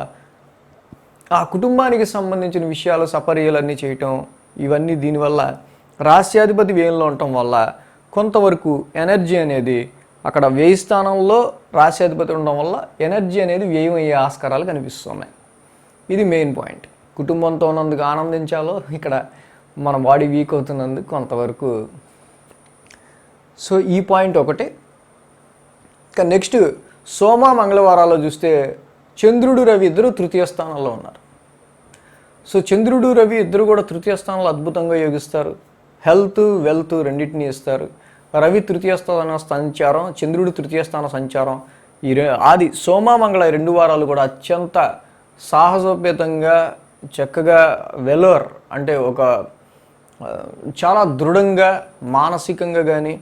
ఆ కుటుంబానికి సంబంధించిన విషయాలు సపర్యలన్నీ చేయటం, ఇవన్నీ దీనివల్ల రాశ్యాధిపతి వ్యయంలో ఉండటం వల్ల కొంతవరకు ఎనర్జీ అనేది అక్కడ వ్యయ స్థానంలో రాశ్యాధిపతి ఉండడం వల్ల ఎనర్జీ అనేది వ్యయం అయ్యే ఆస్కారాలు కనిపిస్తున్నాయి. ఇది మెయిన్ పాయింట్. కుటుంబంతో ఉన్నందుకు ఆనందించాలో, ఇక్కడ మన బాడీ వీక్ అవుతున్నందుకు కొంతవరకు. సో ఈ పాయింట్ ఒకటి. ఇక నెక్స్ట్ సోమ మంగళవారాల్లో చూస్తే చంద్రుడు రవి ఇద్దరు తృతీయ స్థానంలో ఉన్నారు. సో చంద్రుడు రవి ఇద్దరు కూడా తృతీయ స్థానంలో అద్భుతంగా యోగిస్తారు. హెల్త్, వెల్త్ రెండింటినీ ఇస్తారు. రవి తృతీయ స్థాన సంచారం, చంద్రుడు తృతీయ స్థాన సంచారం, ఆది సోమ మంగళ 2 వారాలు కూడా అత్యంత సాహసోపేతంగా చక్కగా వెలోర్ అంటే ఒక చాలా దృఢంగా మానసికంగా కానీ,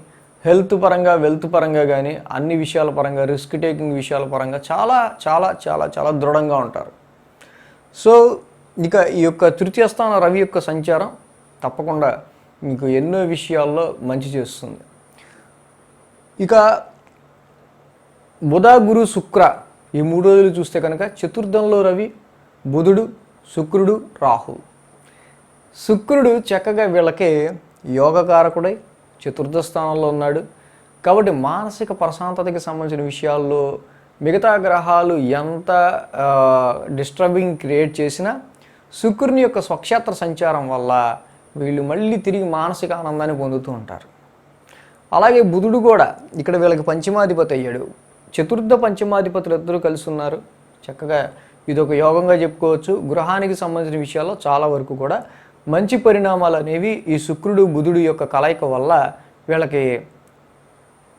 హెల్త్ పరంగా, వెల్త్ పరంగా కానీ, అన్ని విషయాల పరంగా, రిస్క్ టేకింగ్ విషయాల పరంగా చాలా చాలా చాలా చాలా దృఢంగా ఉంటారు. సో ఇక ఈ యొక్క తృతీయ స్థాన రవి యొక్క సంచారం తప్పకుండా మీకు ఎన్నో విషయాల్లో మంచి చేస్తుంది. ఇక బుధ, గురు, శుక్ర ఈ 3 రోజులు చూస్తే కనుక చతుర్థంలో రవి, బుధుడు, శుక్రుడు, రాహు. శుక్రుడు చక్కగా వీళ్ళకి యోగకారకుడై చతుర్థ స్థానంలో ఉన్నాడు. కాబట్టి మానసిక ప్రశాంతతకి సంబంధించిన విషయాల్లో మిగతా గ్రహాలు ఎంత డిస్టర్బింగ్ క్రియేట్ చేసినా శుక్రుని యొక్క స్వక్షేత్ర సంచారం వల్ల వీళ్ళు మళ్ళీ తిరిగి మానసిక ఆనందాన్ని పొందుతూ ఉంటారు. అలాగే బుధుడు కూడా ఇక్కడ వీళ్ళకి పంచమాధిపతి అయ్యాడు. చతుర్థ పంచమాధిపతులు ఇద్దరు కలిసి ఉన్నారు. చక్కగా ఇదొక యోగంగా చెప్పుకోవచ్చు. గృహానికి సంబంధించిన విషయాల్లో చాలా వరకు కూడా మంచి పరిణామాలు అనేవి ఈ శుక్రుడు బుధుడు యొక్క కలయిక వల్ల వీళ్ళకి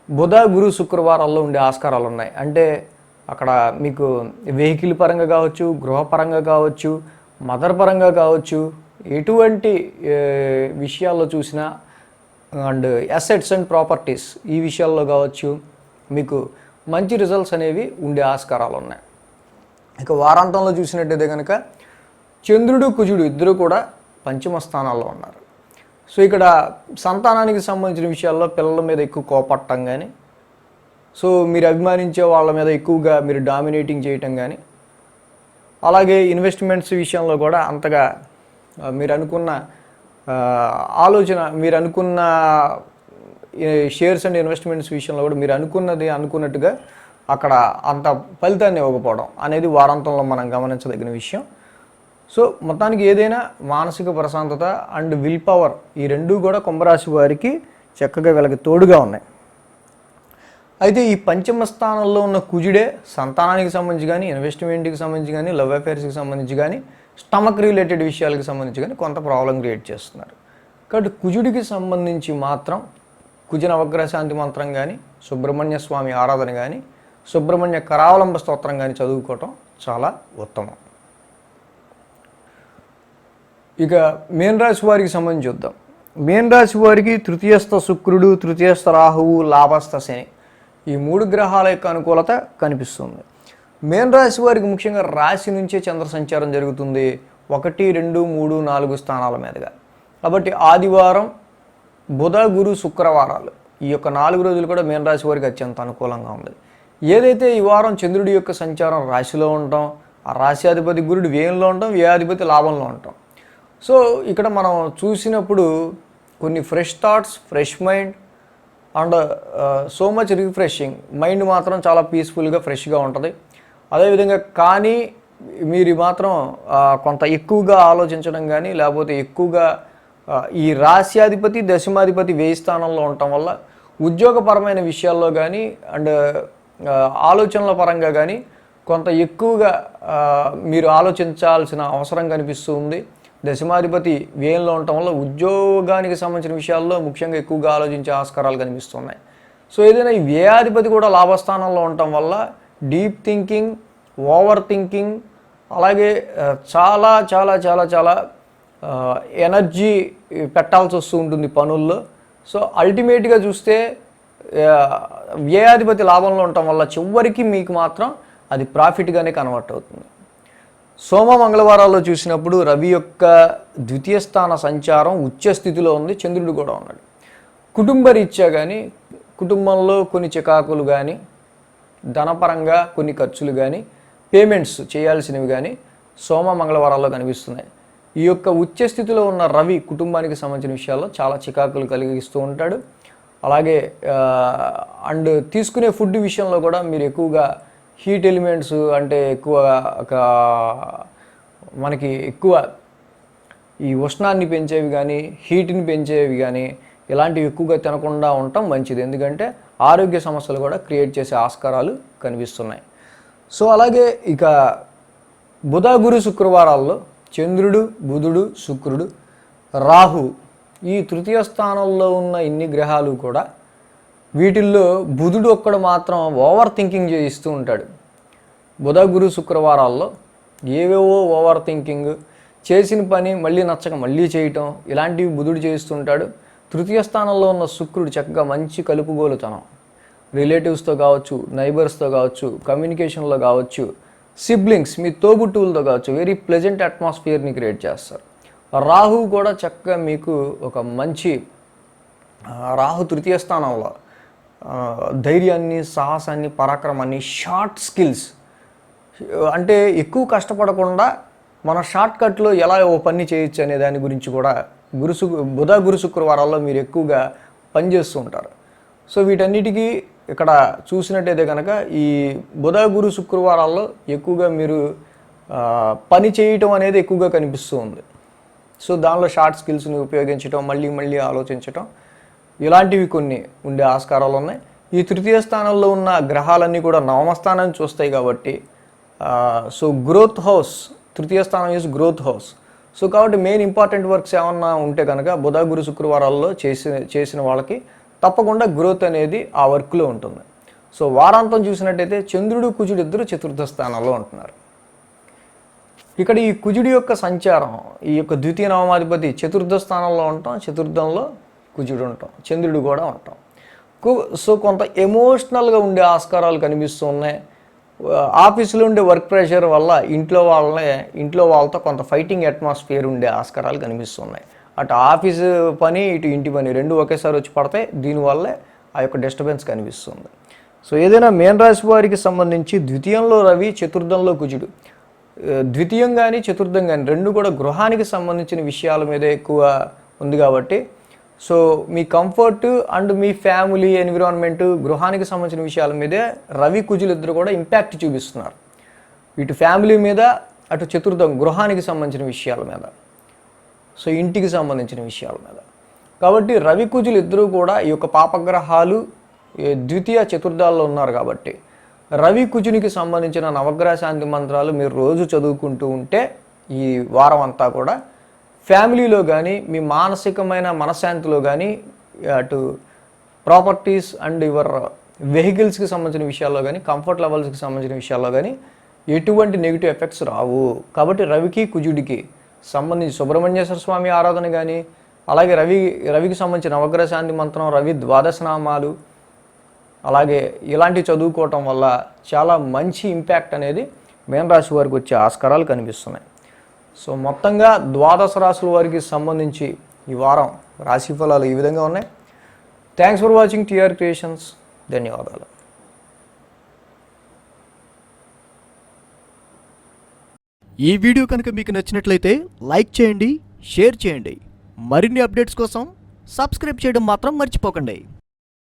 బుధ, గురు, శుక్రవారాల్లో ఉండే ఆస్కారాలు ఉన్నాయి. అంటే అక్కడ మీకు వెహికల్ పరంగా కావచ్చు, గృహపరంగా కావచ్చు, మదర్ పరంగా కావచ్చు, ఎటువంటి విషయాల్లో చూసినా అండ్ అసెట్స్ అండ్ ప్రాపర్టీస్ ఈ విషయాల్లో కావచ్చు మీకు మంచి రిజల్ట్స్ అనేవి ఉండే ఆస్కారాలు ఉన్నాయి. ఇక వారాంతంలో చూసినట్టయితే కనుక చంద్రుడు కుజుడు ఇద్దరు కూడా పంచమ స్థానాల్లో ఉన్నారు. సో ఇక్కడ సంతానానికి సంబంధించిన విషయాల్లో పిల్లల మీద ఎక్కువ కోపట్టం కానీ, సో మీరు అభిమానించే వాళ్ళ మీద ఎక్కువగా మీరు డామినేటింగ్ చేయటం కానీ, అలాగే ఇన్వెస్ట్మెంట్స్ విషయంలో కూడా అంతగా మీరు అనుకున్న ఆలోచన, మీరు అనుకున్న షేర్స్ అండ్ ఇన్వెస్ట్మెంట్స్ విషయంలో కూడా మీరు అనుకున్నట్టుగా అక్కడ అంత ఫలితాన్ని ఇవ్వకపోవడం అనేది వారాంతంలో మనం గమనించదగిన విషయం. సో మొత్తానికి ఏదైనా మానసిక ప్రశాంతత అండ్ విల్ పవర్ ఈ రెండూ కూడా కుంభరాశి వారికి చక్కగా వీళ్ళకి తోడుగా ఉన్నాయి. అయితే ఈ పంచమ స్థానంలో ఉన్న కుజుడే సంతానానికి సంబంధించి కానీ, ఇన్వెస్ట్మెంట్కి సంబంధించి కానీ, లవ్ అఫేర్స్కి సంబంధించి కానీ, స్టమక్ రిలేటెడ్ విషయాలకు సంబంధించి కానీ కొంత ప్రాబ్లం క్రియేట్ చేస్తున్నారు. కాబట్టి కుజుడికి సంబంధించి మాత్రం కుజ నవగ్రహ శాంతి మంత్రం కానీ, సుబ్రహ్మణ్య స్వామి ఆరాధన కానీ, సుబ్రహ్మణ్య కరావలంబ స్తోత్రం కానీ చదువుకోవటం చాలా ఉత్తమం. ఇక మీన రాశి వారికి సంబంధించి చూద్దాం. మీన రాశి వారికి తృతీయస్థ శుక్రుడు, తృతీయస్థ రాహువు, లాభస్థ శని ఈ 3 గ్రహాల యొక్క అనుకూలత కనిపిస్తుంది. మీన రాశి వారికి ముఖ్యంగా రాశి నుంచే చంద్ర సంచారం జరుగుతుంది 1, 2, 3, 4 స్థానాల మీదుగా. కాబట్టి ఆదివారం, బుధ, గురు, శుక్రవారాలు ఈ యొక్క 4 రోజులు కూడా మీన రాశి వారికి అత్యంత అనుకూలంగా ఉంది. ఏదైతే ఈ వారం చంద్రుడి యొక్క సంచారం రాశిలో ఉండటం, ఆ రాశ్యాధిపతి గురుడు వ్యయంలో ఉండటం, వ్యయాధిపతి లాభంలో ఉండటం, సో ఇక్కడ మనం చూసినప్పుడు కొన్ని fresh thoughts, fresh mind and so much refreshing mind మాత్రం చాలా పీస్ఫుల్గా ఫ్రెష్గా ఉంటుంది. అదేవిధంగా కానీ మీరు మాత్రం కొంత ఎక్కువగా ఆలోచించడం కానీ, లేకపోతే ఎక్కువగా ఈ రాశ్యాధిపతి, దశమాధిపతి వ్యయ స్థానంలో ఉండటం వల్ల ఉద్యోగపరమైన విషయాల్లో కానీ అండ్ ఆలోచనల పరంగా కానీ కొంత ఎక్కువగా మీరు ఆలోచించాల్సిన అవసరం కనిపిస్తూ ఉంది. దశమాధిపతి వ్యయంలో ఉండటం వల్ల ఉద్యోగానికి సంబంధించిన విషయాల్లో ముఖ్యంగా ఎక్కువగా ఆలోచించే ఆస్కారాలు కనిపిస్తున్నాయి. సో ఏదైనా ఈ వ్యయాధిపతి కూడా లాభస్థానంలో ఉండటం వల్ల డీప్ థింకింగ్, ఓవర్ థింకింగ్, అలాగే చాలా చాలా చాలా చాలా ఎనర్జీ పెట్టాల్సి వస్తూ ఉంటుంది పనుల్లో. సో అల్టిమేట్గా చూస్తే వ్యయాధిపతి లాభంలో ఉండటం వల్ల చివరికి మీకు మాత్రం అది ప్రాఫిట్గానే కన్వర్ట్ అవుతుంది. సోమ మంగళవారాల్లో చూసినప్పుడు రవి యొక్క ద్వితీయ స్థాన సంచారం ఉచ్చ స్థితిలో ఉంది, చంద్రుడు కూడా ఉన్నాడు. కుటుంబ రీత్యా కానీ, కుటుంబంలో కొన్ని చికాకులు కానీ, ధనపరంగా కొన్ని ఖర్చులు కానీ, పేమెంట్స్ చేయాల్సినవి కానీ సోమ మంగళవారాల్లో కనిపిస్తున్నాయి. ఈ యొక్క ఉచ్చ స్థితిలో ఉన్న రవి కుటుంబానికి సంబంధించిన విషయాల్లో చాలా చికాకులు కలిగిస్తూ ఉంటాడు. అలాగే అండ్ తీసుకునే ఫుడ్ విషయంలో కూడా మీరు ఎక్కువగా హీట్ ఎలిమెంట్స్ అంటే ఎక్కువ మనకి ఎక్కువ ఈ ఉష్ణాన్ని పెంచేవి కానీ, హీట్ని పెంచేవి కానీ ఇలాంటివి ఎక్కువగా తినకుండా ఉండటం మంచిది. ఎందుకంటే ఆరోగ్య సమస్యలు కూడా క్రియేట్ చేసే ఆస్కారాలు కనిపిస్తున్నాయి. సో అలాగే ఇక బుధ, గురు, శుక్రవారాల్లో చంద్రుడు, బుధుడు, శుక్రుడు, రాహు ఈ తృతీయ స్థానంలో ఉన్న ఇన్ని గ్రహాలు కూడా వీటిల్లో బుధుడు ఒక్కడు మాత్రం ఓవర్ థింకింగ్ చేయిస్తూ ఉంటాడు. బుధ, గురు, శుక్రవారాల్లో ఏవేవో ఓవర్ థింకింగ్, చేసిన పని మళ్ళీ నచ్చక మళ్ళీ చేయటం ఇలాంటివి బుధుడు చేస్తుంటాడు. తృతీయ స్థానంలో ఉన్న శుక్రుడు చక్కగా మంచి కలుపుగోలుతనం, రిలేటివ్స్తో కావచ్చు, నైబర్స్తో కావచ్చు, కమ్యూనికేషన్లో కావచ్చు, సిబ్లింగ్స్ మీ తోబుట్టువులతో కావచ్చు, వెరీ ప్లెజెంట్ అట్మాస్ఫియర్ని క్రియేట్ చేస్తారు. రాహు కూడా చక్కగా మీకు ఒక మంచి రాహు తృతీయ స్థానంలో ధైర్యాన్ని, సాహసాన్ని, పరాక్రమాన్ని, షార్ట్ స్కిల్స్ అంటే ఎక్కువ కష్టపడకుండా మన షార్ట్ కట్లో ఎలా ఓ పని చేయొచ్చు అనే దాని గురించి కూడా బుధ, గురు, శుక్రవారాల్లో మీరు ఎక్కువగా పనిచేస్తూ ఉంటారు. సో వీటన్నిటికీ ఇక్కడ చూసినట్టయితే కనుక ఈ బుధ, గురు, శుక్రవారాల్లో ఎక్కువగా మీరు పని చేయటం అనేది ఎక్కువగా కనిపిస్తూ ఉంది. సో దానిలో షార్ట్ స్కిల్స్ని ఉపయోగించడం, మళ్ళీ మళ్ళీ ఆలోచించటం ఇలాంటివి కొన్ని ఉండే ఆస్కారాలు ఉన్నాయి. ఈ తృతీయ స్థానంలో ఉన్న గ్రహాలన్నీ కూడా నవమ స్థానాన్ని చూస్తాయి కాబట్టి సో గ్రోత్ హౌస్, తృతీయ స్థానం ఈజ్ గ్రోత్ హౌస్. సో కాబట్టి మెయిన్ ఇంపార్టెంట్ వర్క్స్ ఏమన్నా ఉంటే కనుక బుధ, గురు, శుక్రవారాల్లో చేసిన వాళ్ళకి తప్పకుండా గ్రోత్ అనేది ఆ వర్క్లో ఉంటుంది. సో వారాంతం చూసినట్టయితే చంద్రుడు, కుజుడు ఇద్దరు చతుర్థ స్థానంలో ఉంటున్నారు. ఇక్కడ ఈ కుజుడి యొక్క సంచారం, ఈ యొక్క ద్వితీయ నవమాధిపతి చతుర్థ స్థానంలో ఉంటాం, చతుర్థంలో కుజుడు ఉంటాం, చంద్రుడు కూడా ఉంటాం. సో కొంత ఎమోషనల్గా ఉండే ఆస్కారాలు కనిపిస్తూ ఉన్నాయి. ఆఫీసులో ఉండే వర్క్ ప్రెషర్ వల్ల ఇంట్లో వాళ్ళతో కొంత ఫైటింగ్ అట్మాస్ఫియర్ ఉండే ఆస్కారాలు కనిపిస్తున్నాయి. అటు ఆఫీసు పని ఇటు ఇంటి పని రెండు ఒకేసారి వచ్చి పడతాయి. దీనివల్లే ఆ యొక్క డిస్టర్బెన్స్ కనిపిస్తుంది. సో ఏదైనా మీన రాశి వారికి సంబంధించి ద్వితీయంలో రవి, చతుర్థంలో కుజుడు, ద్వితీయం కానీ చతుర్థం కానీ రెండు కూడా గృహానికి సంబంధించిన విషయాల మీద ఎక్కువ ఉంది కాబట్టి so me comfort and me family environment గృహానికి సంబంధించిన విషయాల మీదే రవి కుజులు ఇద్దరు కూడా ఇంపాక్ట్ చూపిస్తున్నారు. ఇటు ఫ్యామిలీ మీద, అటు చతుర్థం గృహానికి సంబంధించిన విషయాల మీద, సో ఇంటికి సంబంధించిన విషయాల మీద. కాబట్టి రవి కుజులు ఇద్దరూ కూడా ఈ యొక్క పాపగ్రహాలు ద్వితీయ చతుర్థాల్లో ఉన్నారు. కాబట్టి రవి కుజునికి సంబంధించిన నవగ్రహ శాంతి మంత్రాలు మీరు రోజు చదువుకుంటూ ఉంటే ఈ వారం అంతా కూడా ఫ్యామిలీలో కానీ మీ మానసికమైన మనశ్శాంతిలో కానీ అటు ప్రాపర్టీస్ అండ్ యువర్ వెహికల్స్కి సంబంధించిన విషయాల్లో కానీ కంఫర్ట్ లెవెల్స్కి సంబంధించిన విషయాల్లో కానీ ఎటువంటి నెగిటివ్ ఎఫెక్ట్స్ రావు. కాబట్టి రవికి కుజుడికి సంబంధించి సుబ్రహ్మణ్యేశ్వర స్వామి ఆరాధన కానీ అలాగే రవికి సంబంధించిన నవగ్రహ శాంతి మంత్రం, రవి ద్వాదశనామాలు అలాగే ఇలాంటివి చదువుకోవటం వల్ల చాలా మంచి ఇంపాక్ట్ అనేది మీన రాశి వారికి వచ్చే ఆస్కారాలు కనిపిస్తున్నాయి. సో మొత్తంగా ద్వాదశ రాశుల వారికి సంబంధించి ఈ వారం రాశి ఫలాలు ఈ విధంగా ఉన్నాయి. Thanks for watching TR creations. ధన్యవాదాలు. ఈ వీడియో కనుక మీకు నచ్చినట్లయితే లైక్ చేయండి, షేర్ చేయండి. మరిన్ని అప్డేట్స్ కోసం సబ్స్క్రైబ్ చేయడం మాత్రం మర్చిపోకండి.